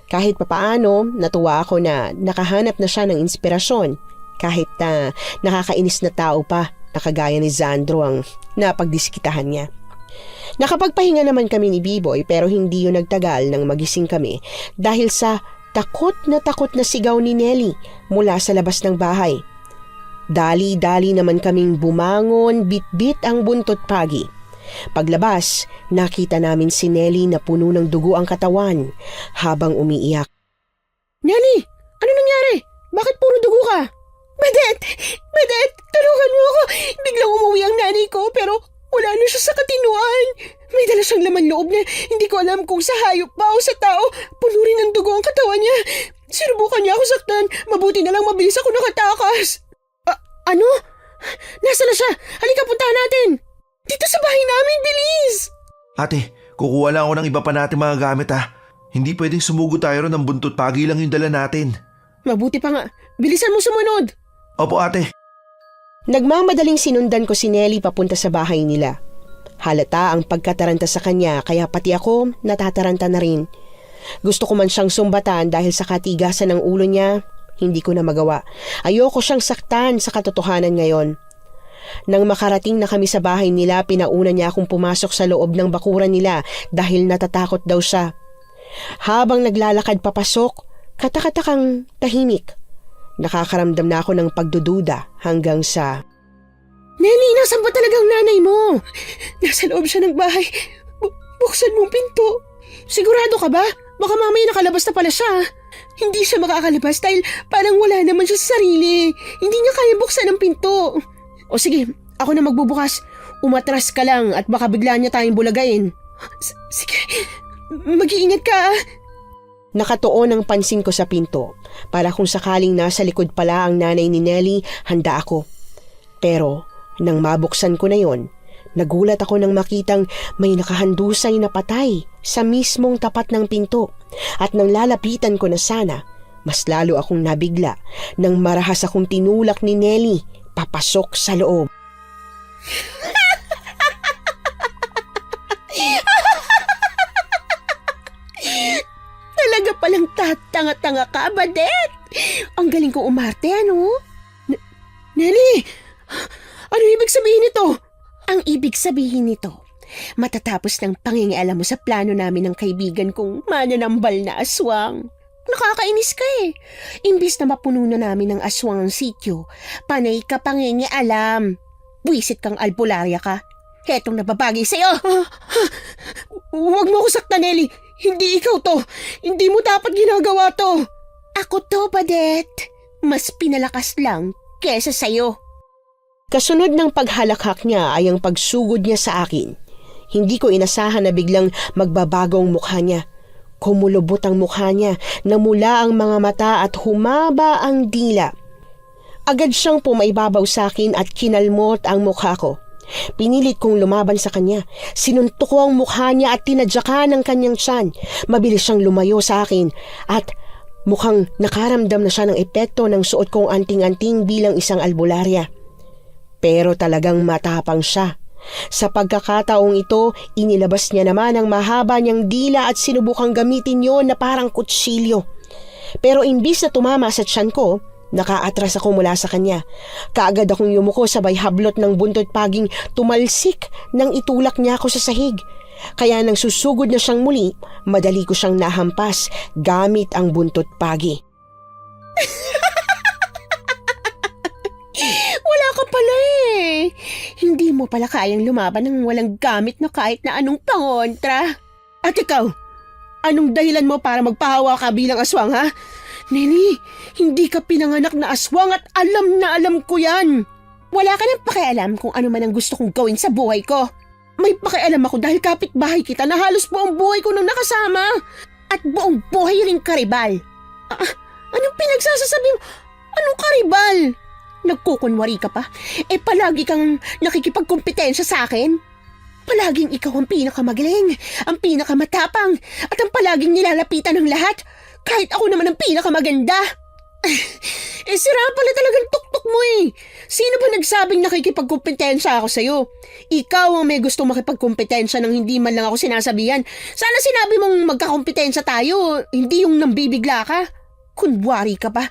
Kahit papaano, natuwa ako na nakahanap na siya ng inspirasyon kahit na nakakainis na tao pa na kagaya ni Zandro ang napagdiskitahan niya. Nakapagpahinga naman kami ni B-Boy pero hindi yun nagtagal nang magising kami dahil sa takot na sigaw ni Nelly mula sa labas ng bahay. Dali-dali naman kaming bumangon, bit-bit ang buntot pagi. Paglabas, nakita namin si Nelly na puno ng dugo ang katawan habang umiiyak. Nelly, ano nangyari? Bakit puro dugo ka? Badet, tulungan mo ako. Biglang umuwi ang nanay ko pero wala na siya sa katinuan. May dala siyang laman loob na hindi ko alam kung sa hayop ba o sa tao. Puno rin ng dugo ang katawan niya. Sinubukan niya ako saktan. Mabuti na lang mabilis ako nakatakas. Ano? Nasa na siya? Halika, puntahan natin. Dito sa bahay namin, bilis! Ate, kukuha lang ako ng iba pa natin mga gamit ha. Hindi pwedeng sumugod tayo ron ng buntot pagi lang yung dala natin. Mabuti pa nga. Bilisan mo sumunod. Opo ate. Nagmamadaling sinundan ko si Nelly papunta sa bahay nila. Halata ang pagkataranta sa kanya kaya pati ako natataranta na rin. Gusto ko man siyang sumbatan dahil sa katigasan ng ulo niya, hindi ko na magawa. Ayoko siyang saktan sa katotohanan ngayon. Nang makarating na kami sa bahay nila, pinauna niya akong pumasok sa loob ng bakuran nila dahil natatakot daw siya. Habang naglalakad papasok, katakatakang tahimik. Nakakaramdam na ako ng pagdududa hanggang sa... Nelly, nasan ba talagang nanay mo? Nasa loob siya ng bahay. Buksan mong pinto. Sigurado ka ba? Baka mamaya nakalabas na pala siya. Hindi siya makakalabas dahil parang wala naman siya sa sarili. Hindi niya kaya buksan ang pinto. O sige, ako na magbubukas. Umatras ka lang at baka bigla niya tayong bulagayin. Sige, mag-iingat ka. Nakatuon ang pansin ko sa pinto para kung sakaling nasa likod pala ang nanay ni Nelly, handa ako. Pero nang mabuksan ko na yon, nagulat ako nang makitang may nakahandusay na patay sa mismong tapat ng pinto at nang lalapitan ko na sana, mas lalo akong nabigla nang marahas akong tinulak ni Nelly papasok sa loob. Talaga palang tatanga-tanga ka, Badet. Ang galing kong umarte, ano? Nelly, ano ibig sabihin nito? Ang ibig sabihin nito, matatapos ng pangingialam mo sa plano namin ng kaibigan kong mananambal na aswang. Nakakainis ka eh. Imbis na mapuno na namin ng aswang ang sityo, panay ka pangingialam. Buwisit kang albularya ka. Hetong nababagay sa'yo. Huwag mo ko saktan, Nelly. Hindi ikaw to. Hindi mo dapat ginagawa to. Ako to, Badet. Mas pinalakas lang kesa sa'yo. Kasunod ng paghalakhak niya ay ang pagsugod niya sa akin. Hindi ko inasahan na biglang magbabago ang mukha niya. Kumulubot ang mukha niya, namula ang mga mata at humaba ang dila. Agad siyang pumaibabaw sa akin at kinalmot ang mukha ko. Pinilit kong lumaban sa kanya. Sinuntok ko ang mukha niya at tinadyakan ng kanyang tiyan. Mabilis siyang lumayo sa akin at mukhang nakaramdam na siya ng epekto ng suot kong anting-anting bilang isang albularya. Pero talagang matapang siya. Sa pagkakataong ito, inilabas niya naman ang mahaba niyang dila at sinubukang gamitin yon na parang kutsilyo. Pero imbis na tumama sa tiyan ko, nakaatras ako mula sa kanya. Kaagad akong yumuko sabay hablot ng buntot paging tumalsik nang itulak niya ako sa sahig. Kaya nang susugod na siyang muli, madali ko siyang nahampas gamit ang buntot pagi. Wala ka pala eh. Hindi mo pala kayang lumaban ng walang gamit na kahit na anong pangontra. At ikaw, anong dahilan mo para magpahawa ka bilang aswang, ha? Nelly, hindi ka pinanganak na aswang at alam na alam ko yan. Wala ka nang pakialam kung ano man ang gusto kong gawin sa buhay ko. May pakialam ako dahil kapitbahay kita na halos buong buhay ko nung nakasama. At buong buhay ring karibal. Anong pinagsasasabi mo? Anong karibal? Nagkukunwari ka pa? Palagi kang nakikipagkompetensya sa akin? Palaging ikaw ang pinakamagaling, ang pinakamatapang, at ang palaging nilalapitan ng lahat, kahit ako naman ang pinakamaganda. Sira pala talagang tuktok mo eh. Sino ba nagsabing nakikipagkumpetensya ako sa'yo? Ikaw ang may gustong makipagkumpetensya nang hindi man lang ako sinasabihan. Sana sinabi mong magkakumpetensya tayo, hindi yung nambibigla ka. Kunwari ka pa.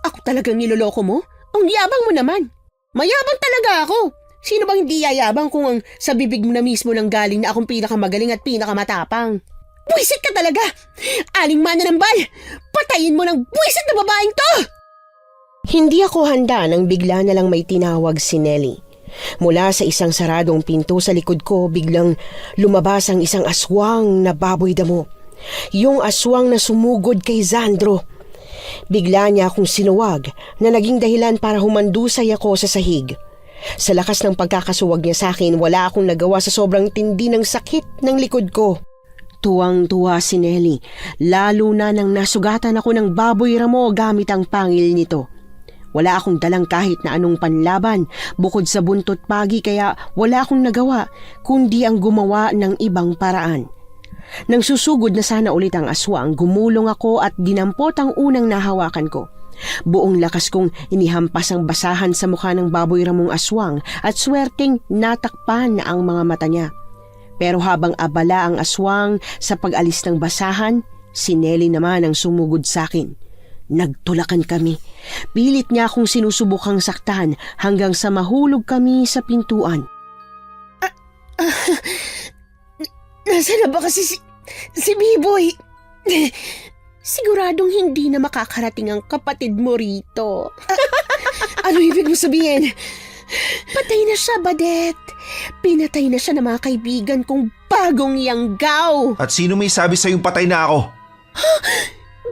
Ako talagang niloloko mo? Ang yabang mo naman. Mayabang talaga ako. Sino bang hindi yayabang kung ang sa bibig mo na mismo nang galing na akong pinakamagaling at pinakamatapang? Buwisit ka talaga! Aling mananambal! Patayin mo ng buwisit na babaeng to! Hindi ako handa nang bigla na lang may tinawag si Nelly. Mula sa isang saradong pinto sa likod ko, biglang lumabas ang isang aswang na baboy damo. Yung aswang na sumugod kay Sandro. Bigla niya akong sinuwag na naging dahilan para humandusay ako sa sahig. Sa lakas ng pagkakasuwag niya sa akin, wala akong nagawa sa sobrang tindi ng sakit ng likod ko. Tuwang-tuwa si Nelly, lalo na nang nasugatan ako ng baboy ramo gamit ang pangil nito. Wala akong dalang kahit na anong panlaban bukod sa buntot pagi, kaya wala akong nagawa kundi ang gumawa ng ibang paraan. Nang susugod na sana ulit ang aswang, gumulong ako at dinampot ang unang nahawakan ko. Buong lakas kong inihampas ang basahan sa mukha ng baboy ramong aswang at swerteng natakpan ang mga mata niya. Pero habang abala ang aswang sa pag-alis ng basahan, si Nelly naman ang sumugod sa akin. Nagtulakan kami. Pilit niya akong sinusubukang saktan hanggang sa mahulog kami sa pintuan. Nasaan na ba kasi si Biboy? Siguradong hindi na makakarating ang kapatid mo rito. Ano ibig mo sabihin? Patay na siya, Badet. Pinatay na siya ng mga kaibigan kong bagong yanggaw. At sino may sabi sa'yong patay na ako?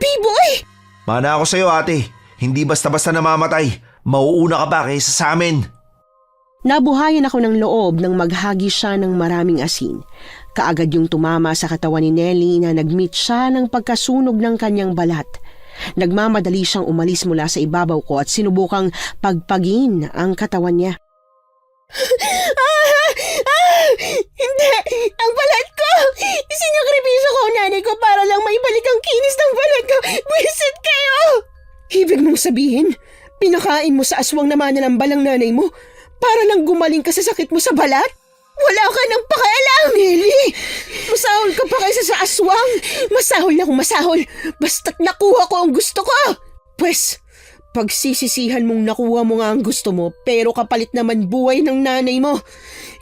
Biboy! Mana ako sa'yo, ate. Hindi basta-basta namamatay. Mauuna ka pa kaysa sa amin. Nabuhayan ako ng loob nang maghagi siya ng maraming asin. Kaagad yung tumama sa katawan ni Nelly na nagmeet siya ng pagkasunog ng kanyang balat. Nagmamadali siyang umalis mula sa ibabaw ko at sinubukang pagpagin ang katawan niya. Hindi! Ang balat ko! Sinakripisyo ko ang nanay ko para lang maibalik ang kinis ng balat ko. Buisit kayo! Ibig mong sabihin, pinakain mo sa aswang na mananambal ang nanay mo para lang gumaling ka sa sakit mo sa balat? Wala ka nang pakialam, Nelly! Masahol ka pa kaysa sa aswang! Masahol na kung masahol! Basta't nakuha ko ang gusto ko! Pwes, pagsisisihan mong nakuha mo nga ang gusto mo, pero kapalit naman buhay ng nanay mo.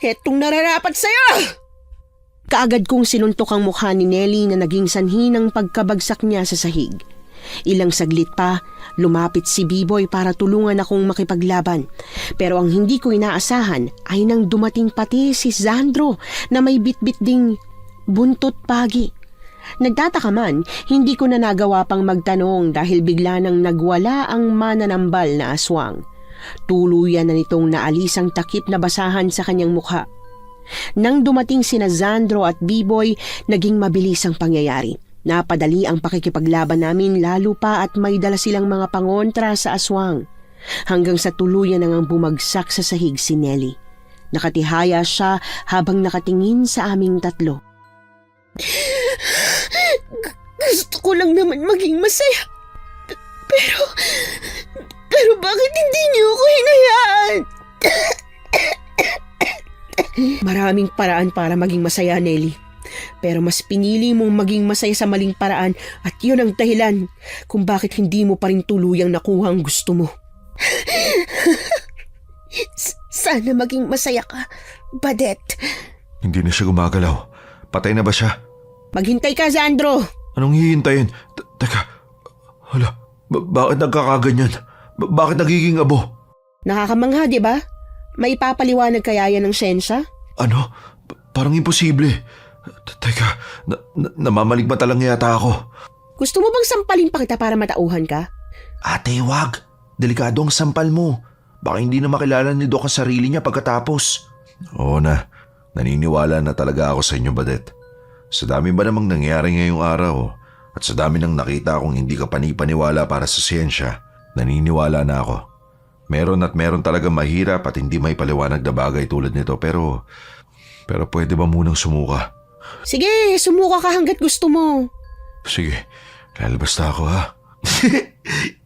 Etong nararapat sa'yo! Kaagad kong sinuntok ang mukha ni Nelly na naging sanhi ng pagkabagsak niya sa sahig. Ilang saglit pa, lumapit si Biboy para tulungan akong makipaglaban. Pero ang hindi ko inaasahan ay nang dumating pati si Sandro na may bitbit ding buntot pagi. Nagtataka man, hindi ko na nagawa pang magtanong dahil bigla nang nagwala ang mananambal na aswang. Tuluyan na nitong naalis ang takip na basahan sa kanyang mukha. Nang dumating sina Sandro at Biboy, naging mabilis ang pangyayari. Napadali ang pakikipaglaban namin lalo pa at may dala silang mga pangontra sa aswang. Hanggang sa tuluyan nang bumagsak sa sahig si Nelly. Nakatihaya siya habang nakatingin sa aming tatlo. Gusto ko lang naman maging masaya. Pero bakit hindi niyo ako hinayaan? Maraming paraan para maging masaya, Nelly. Pero mas pinili mong maging masaya sa maling paraan at yun ang dahilan kung bakit hindi mo pa rin tuluyang nakuha ang gusto mo. Sana maging masaya ka, Badet. Hindi na siya gumagalaw. Patay na ba siya? Maghintay ka, Sandro. Anong hihintayin? Teka, hala, bakit nagkakaganyan? Bakit nagiging abo? Nakakamangha, di ba? May papaliwanag kaya yan ng siyensya? Ano? Parang imposible. Teka, namamaligmata lang yata ako. Gusto mo bang sampalin pa kita para matauhan ka? Ate, wag. Delikado ang sampal mo. Baka hindi na makilala ni Doc ang sarili niya pagkatapos. Oo na. Naniniwala na talaga ako sa inyo, Badet. Sa dami ba namang nangyari ngayong araw at sa dami nang nakita akong hindi ka panipaniwala para sa siyensya, naniniwala na ako. Meron talagang mahirap at hindi may paliwanag na bagay tulad nito pero Pero pwede ba munang sumuka? Sige, sumuka ka hanggat gusto mo. Sige, lalabas na ako ha.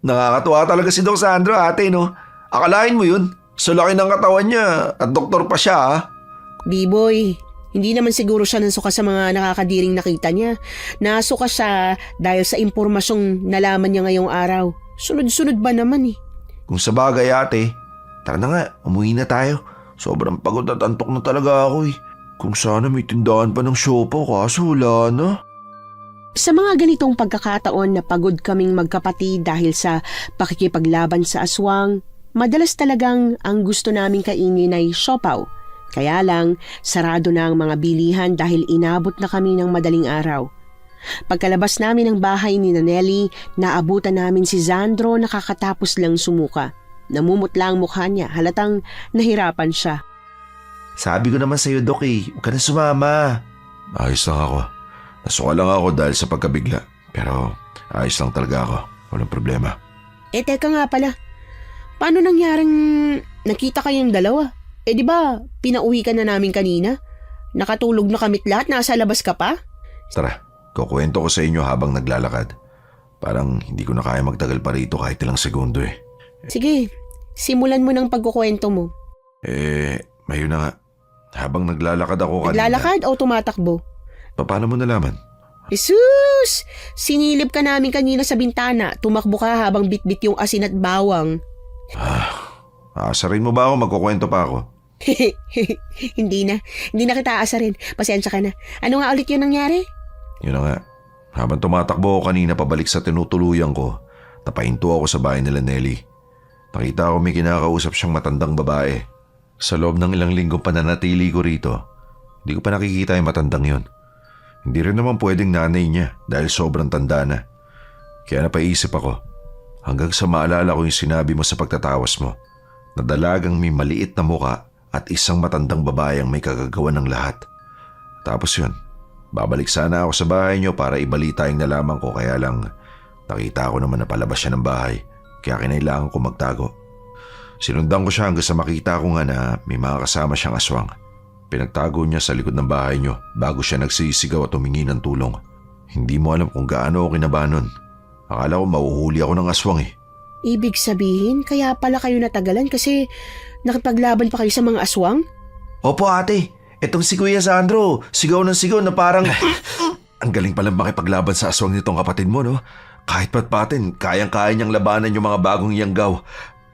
Nakakatuwa talaga si Doc Sandro, ate, no? Akalain mo yun? Sa laki ng katawan niya at doktor pa siya ha. B-boy, hindi naman siguro siya nasuka sa mga nakakadiring nakita niya. Nasuka siya dahil sa impormasyong nalaman niya ngayong araw. Sunod-sunod ba naman eh? Kung sa bagay ate, tara na nga, umuwi na tayo. Sobrang pagod at antok na talaga ako eh. Kung sana may tindahan pa ng siopaw kaso wala na. Sa mga ganitong pagkakataon na pagod kaming magkapatid dahil sa pakikipaglaban sa aswang, madalas talagang ang gusto naming kainin ay siopaw. Kaya lang, sarado na ang mga bilihan dahil inabot na kami ng madaling araw. Pagkalabas namin ng bahay ni Nelly, naabutan namin si Sandro na kakatapos lang sumuka. Namumutla ang mukha niya, halatang nahirapan siya. Sabi ko naman sa'yo, Doc eh, huwag ka na sumama. Ayos lang ako. Nasuka lang ako dahil sa pagkabigla. Pero ayos lang talaga ako. Walang problema. Teka nga pala. Paano nangyaring nakita kayong dalawa? Di ba, pinauwi ka na namin kanina? Nakatulog na kami't lahat, nasa labas ka pa? Tara, kukwento ko sa inyo habang naglalakad. Parang hindi ko na kaya magtagal pa rito kahit ilang segundo eh. Sige, simulan mo ng pagkukwento mo. Mayo na nga. Habang naglalakad ako kanina. Naglalakad o tumatakbo? Paano mo nalaman? Jesus! Sinilip ka namin kanina sa bintana. Tumakbo ka habang bitbit yung asin at bawang. Aasarin mo ba ako? Magkukwento pa ako. Hindi na kita aasarin. Pasensya ka na. Ano nga ulit yun nangyari? Yun na nga. Habang tumatakbo ako kanina pabalik sa tinutuluyan ko, napahinto ako sa bahay nila Nelly. Nakita ko may kinakausap siyang matandang babae. Sa loob ng ilang linggong pananatili ko rito, hindi ko pa nakikita yung matandang yun. Hindi rin naman pwedeng nanay niya dahil sobrang tanda na. Kaya napaisip ako, hanggang sa maalala ko yung sinabi mo sa pagtatawas mo, na dalagang may maliit na muka at isang matandang babae ang may kagagawa ng lahat. Tapos yun, babalik sana ako sa bahay niyo para ibalita yung nalaman ko, kaya lang nakita ko naman na palabas siya ng bahay, kaya kinailangan ko magtago. Sinundan ko siya hanggang sa makita ko nga na may mga kasama siyang aswang. Pinagtago niya sa likod ng bahay niyo bago siya nagsisigaw at humingi ng tulong. Hindi mo alam kung gaano ako kinabahan nun. Akala ko mauhuli ako ng aswang eh. Ibig sabihin, kaya pala kayo natagalan kasi nakipaglaban pa kayo sa mga aswang? Opo ate, etong si Kuya Sandro, sigaw ng sigaw na parang... Ang galing palang makipaglaban sa aswang nitong kapatid mo, no? Kahit patpatin, kayang-kaya niyang labanan yung mga bagong yanggaw.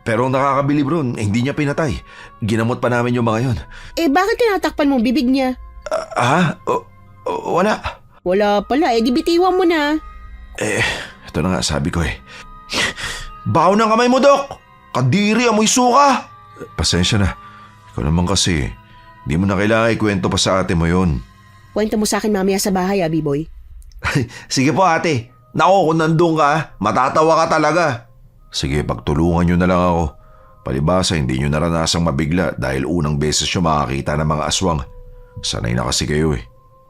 Pero ang nakakabilib ron, hindi niya pinatay. Ginamot pa namin yung mga yon. Bakit tinatakpan mo bibig niya? Wala. Wala pala, di bitiwan mo na. Ito na nga sabi ko eh. Baho ng kamay mo, Dok! Kadiri, amoy suka! Pasensya na. Ikaw naman kasi, di mo na kailangan ikwento pa sa ate mo yon. Kwento mo sa akin mamaya sa bahay, B-boy. Sige po ate. Naku, kung nandun ka, matatawa ka talaga. Sige, pagtulungan nyo na lang ako. Palibasa, hindi nyo naranasang mabigla dahil unang beses nyo makakita ng mga aswang. Sanay na kasi kayo eh.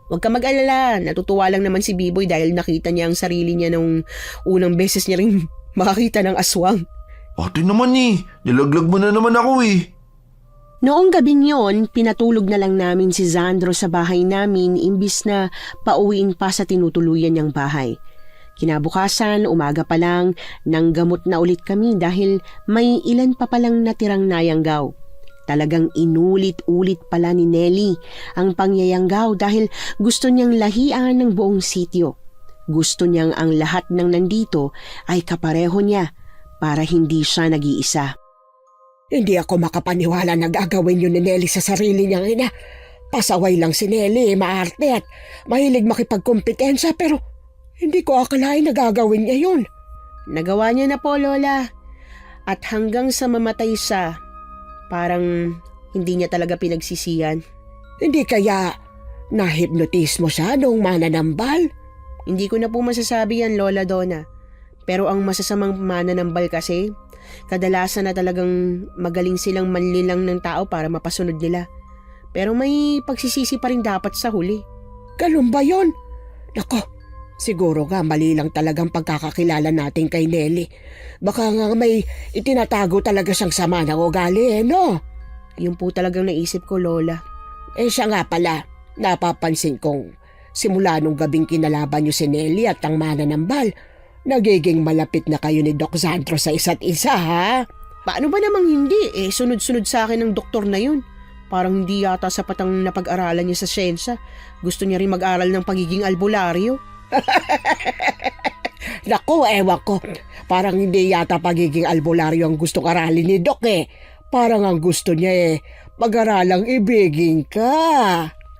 Huwag ka mag-alala, natutuwa lang naman si B-boy dahil nakita niya ang sarili niya nung unang beses niya rin makakita ng aswang. Ate naman eh, nilaglag mo na naman ako eh. Noong gabing yon, pinatulog na lang namin si Sandro sa bahay namin imbis na pauwiin pa sa tinutuluyan niyang bahay. Kinabukasan, umaga pa lang, nanggamot na ulit kami dahil may ilan pa palang natirang nayanggaw. Talagang inulit-ulit pala ni Nelly ang pangyayanggaw dahil gusto niyang lahian ng buong sityo. Gusto niyang ang lahat ng nandito ay kapareho niya para hindi siya nag-iisa. Hindi ako makapaniwala na gagawin yun ni Nelly sa sarili niyang ina. Pasaway lang si Nelly, maarte at mahilig makipagkompetensya pero hindi ko akalain na gagawin niya yun. Nagawa niya na po, Lola. At hanggang sa mamatay siya, parang hindi niya talaga pinagsisiyan. Hindi kaya nahipnotis mo siya nung mananambal? Hindi ko na po masasabi yan, Lola Donna. Pero ang masasamang mananambal kasi, kadalasan na talagang magaling silang manlilang ng tao para mapasunod nila. Pero may pagsisisi pa rin dapat sa huli. Ganun ba yun? Nako, siguro nga mali lang talagang pagkakakilala natin kay Nelly. Baka nga may itinatago talaga siyang sama ng ugali no? Yun po talagang naisip ko, Lola. Siya nga pala, napapansin kong simula nung gabing kinalaban niyo si Nelly at ang mananambal, nagiging malapit na kayo ni Doc Sandro sa isa't isa, ha? Paano ba namang hindi? Sunod-sunod sa akin ng doktor na yun. Parang hindi yata sapat ang napag-aralan niya sa siyensya. Gusto niya rin mag-aral ng pagiging albularyo. Naku, ewan ko. Parang hindi yata pagiging albularyo ang gustong aralin ni Doc eh. Parang ang gusto niya pag-aralang ibigin ka.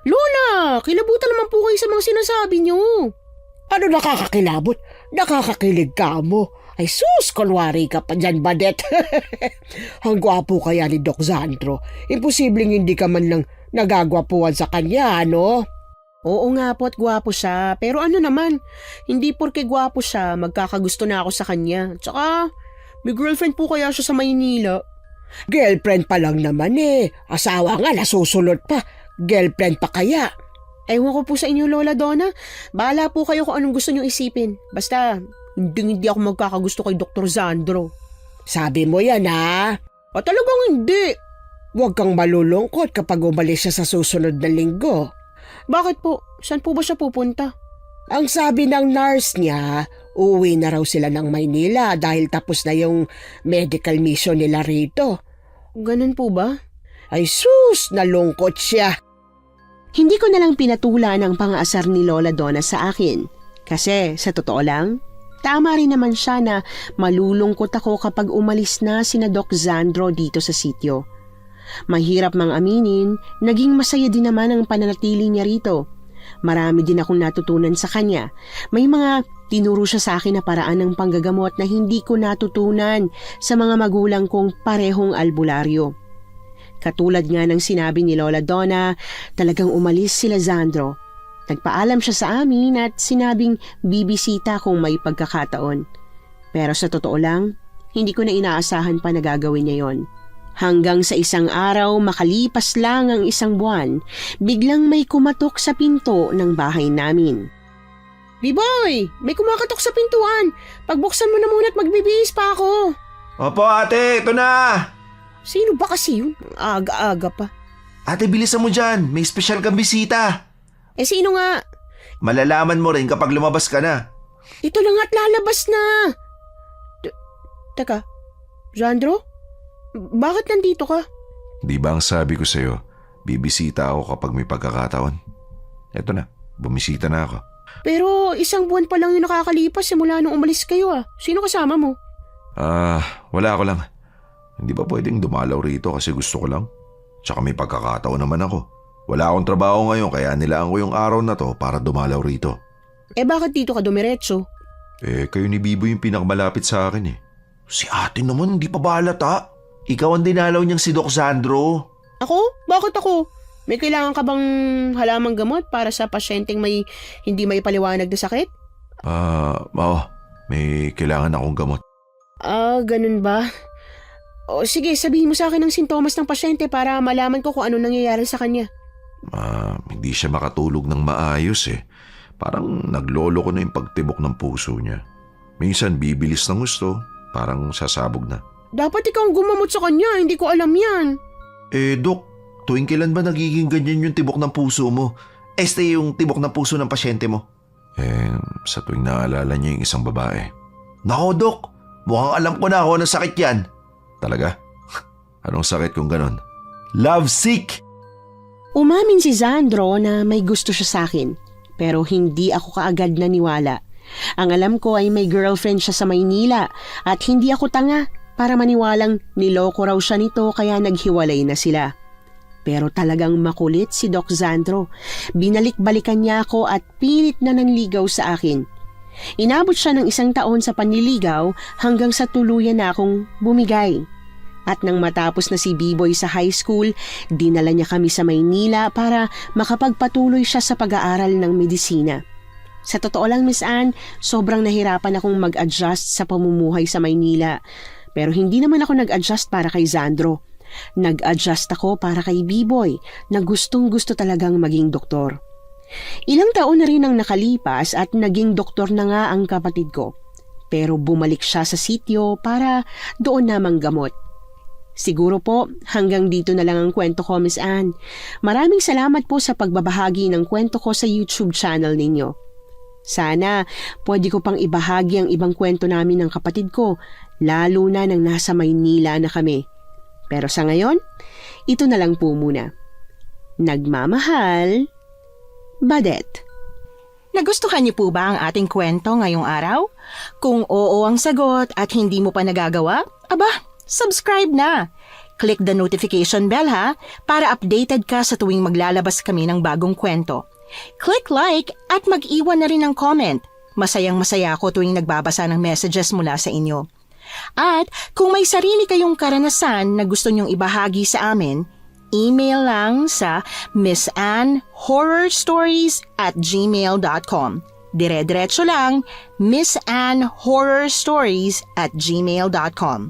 Lola, kilabutan naman po kayo sa mga sinasabi niyo. Ano nakakakilabot? Nakakakilig ka mo. Ay sus, kunwari ka pa dyan, Badet. Ang gwapo kaya ni Doc Sandro. Imposibleng hindi ka man lang nagagwapuan sa kanya, ano? Oo nga po at gwapo siya. Pero ano naman, hindi porke gwapo siya, magkakagusto na ako sa kanya. Tsaka, may girlfriend po kaya siya sa Maynila. Girlfriend pa lang naman eh. Asawa nga, nasusunod pa. Girlfriend pa kaya? Ewan ko po sa inyo, Lola Donna. Bahala po kayo kung anong gusto niyong isipin. Basta, hindi ako magkakagusto kay Dr. Sandro. Sabi mo yan, ha? O talagang hindi. Huwag kang malulungkot kapag umalis siya sa susunod na linggo. Bakit po? Saan po ba siya pupunta? Ang sabi ng nurse niya, uuwi na raw sila ng Maynila dahil tapos na yung medical mission nila rito. Ganun po ba? Ay sus, nalungkot siya. Hindi ko na lang pinatulan ang pang-aasar ni Lola Donna sa akin. Kasi, sa totoo lang, tama rin naman siya na malulungkot ako kapag umalis na sina Doc Sandro dito sa sityo. Mahirap mang aminin, naging masaya din naman ang pananatili niya rito. Marami din akong natutunan sa kanya. May mga tinuro siya sa akin na paraan ng panggagamot na hindi ko natutunan sa mga magulang kong parehong albularyo. Katulad nga ng sinabi ni Lola Donna, talagang umalis sila Sandro. Nagpaalam siya sa amin at sinabing bibisita kung may pagkakataon. Pero sa totoo lang, hindi ko na inaasahan pa na gagawin niya yon. Hanggang sa isang araw, makalipas lang ang isang buwan, biglang may kumatok sa pinto ng bahay namin. Biboy, may kumakatok sa pintuan. Pagbuksan mo na muna at magbibihis pa ako. Opo ate, ito na! Sino ba kasi yun? Aga-aga pa. Ate, bilisan mo dyan. May espesyal kang bisita. Sino nga? Malalaman mo rin kapag lumabas ka na. Ito lang at lalabas na. Teka, Sandro? Bakit nandito ka? Di ba ang sabi ko sa'yo, bibisita ako kapag may pagkakataon? Eto na, bumisita na ako. Pero isang buwan pa lang yung nakakalipas simula nung umalis kayo ah. Sino kasama mo? Wala ako lang. Hindi ba pwedeng dumalaw rito kasi gusto ko lang? Tsaka may pagkakataon naman ako. Wala akong trabaho ngayon kaya nilaan ko yung araw na to para dumalaw rito. Bakit dito ka dumiretso? Kayo ni Bibo yung pinakamalapit sa akin eh. Si ate naman, hindi pa balata. Ikaw ang dinalaw niyang si Doc Sandro. Ako? Bakit ako? May kailangan ka bang halamang gamot para sa pasyenteng hindi may paliwanag na sakit? Oo. May kailangan akong gamot. Ganun ba? O sige, sabihin mo sa akin ang sintomas ng pasyente para malaman ko kung ano nangyayari sa kanya. Hindi siya makatulog ng maayos eh. Parang naglolo ko na yung pagtibok ng puso niya. Minsan bibilis ng gusto, parang sasabog na. Dapat ikaw ang gumamot sa kanya, hindi ko alam yan. Dok, tuwing kailan ba nagiging ganyan yung tibok ng puso mo? Yung tibok ng puso ng pasyente mo? Sa tuwing naalala niya yung isang babae. Nako, Dok, mukhang alam ko na ako ng sakit yan. Talaga? Anong sakit kung ganon? Love sick! Umamin si Sandro na may gusto siya sa akin, pero hindi ako kaagad naniwala. Ang alam ko ay may girlfriend siya sa Maynila at hindi ako tanga para maniwalang niloko raw siya nito kaya naghiwalay na sila. Pero talagang makulit si Doc Sandro. Binalik-balikan niya ako at pilit na nanligaw sa akin. Inabot siya ng 1 taon sa panliligaw hanggang sa tuluyan na akong bumigay. At nang matapos na si B-Boy sa high school, dinala niya kami sa Maynila para makapagpatuloy siya sa pag-aaral ng medisina. Sa totoo lang, Miss Anne, sobrang nahirapan akong mag-adjust sa pamumuhay sa Maynila. Pero hindi naman ako nag-adjust para kay Sandro. Nag-adjust ako para kay B-Boy na gustong-gusto talagang maging doktor. Ilang taon na rin ang nakalipas at naging doktor na nga ang kapatid ko. Pero bumalik siya sa sityo para doon namang gamot. Siguro po, hanggang dito na lang ang kwento ko, Miss Anne. Maraming salamat po sa pagbabahagi ng kwento ko sa YouTube channel ninyo. Sana, pwede ko pang ibahagi ang ibang kwento namin ng kapatid ko, lalo na nang nasa Maynila na kami. Pero sa ngayon, ito na lang po muna. Nagmamahal, Badet. Nagustuhan niyo po ba ang ating kwento ngayong araw? Kung oo ang sagot at hindi mo pa nagagawa, subscribe na. Click the notification bell ha, para updated ka sa tuwing maglalabas kami ng bagong kwento. Click like at mag-iwan na rin ng comment. Masayang-masaya ako tuwing nagbabasa ng messages mula sa inyo. At kung may sarili kayong karanasan na gusto nyong ibahagi sa amin, email lang sa missanhorrorstories@gmail.com. Dire-diretso lang, missanhorrorstories@gmail.com.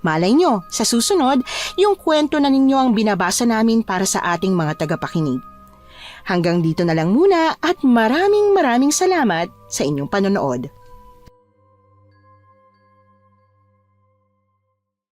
Malay nyo, sa susunod, yung kwento na ninyo ang binabasa namin para sa ating mga tagapakinig. Hanggang dito na lang muna at maraming salamat sa inyong panonood.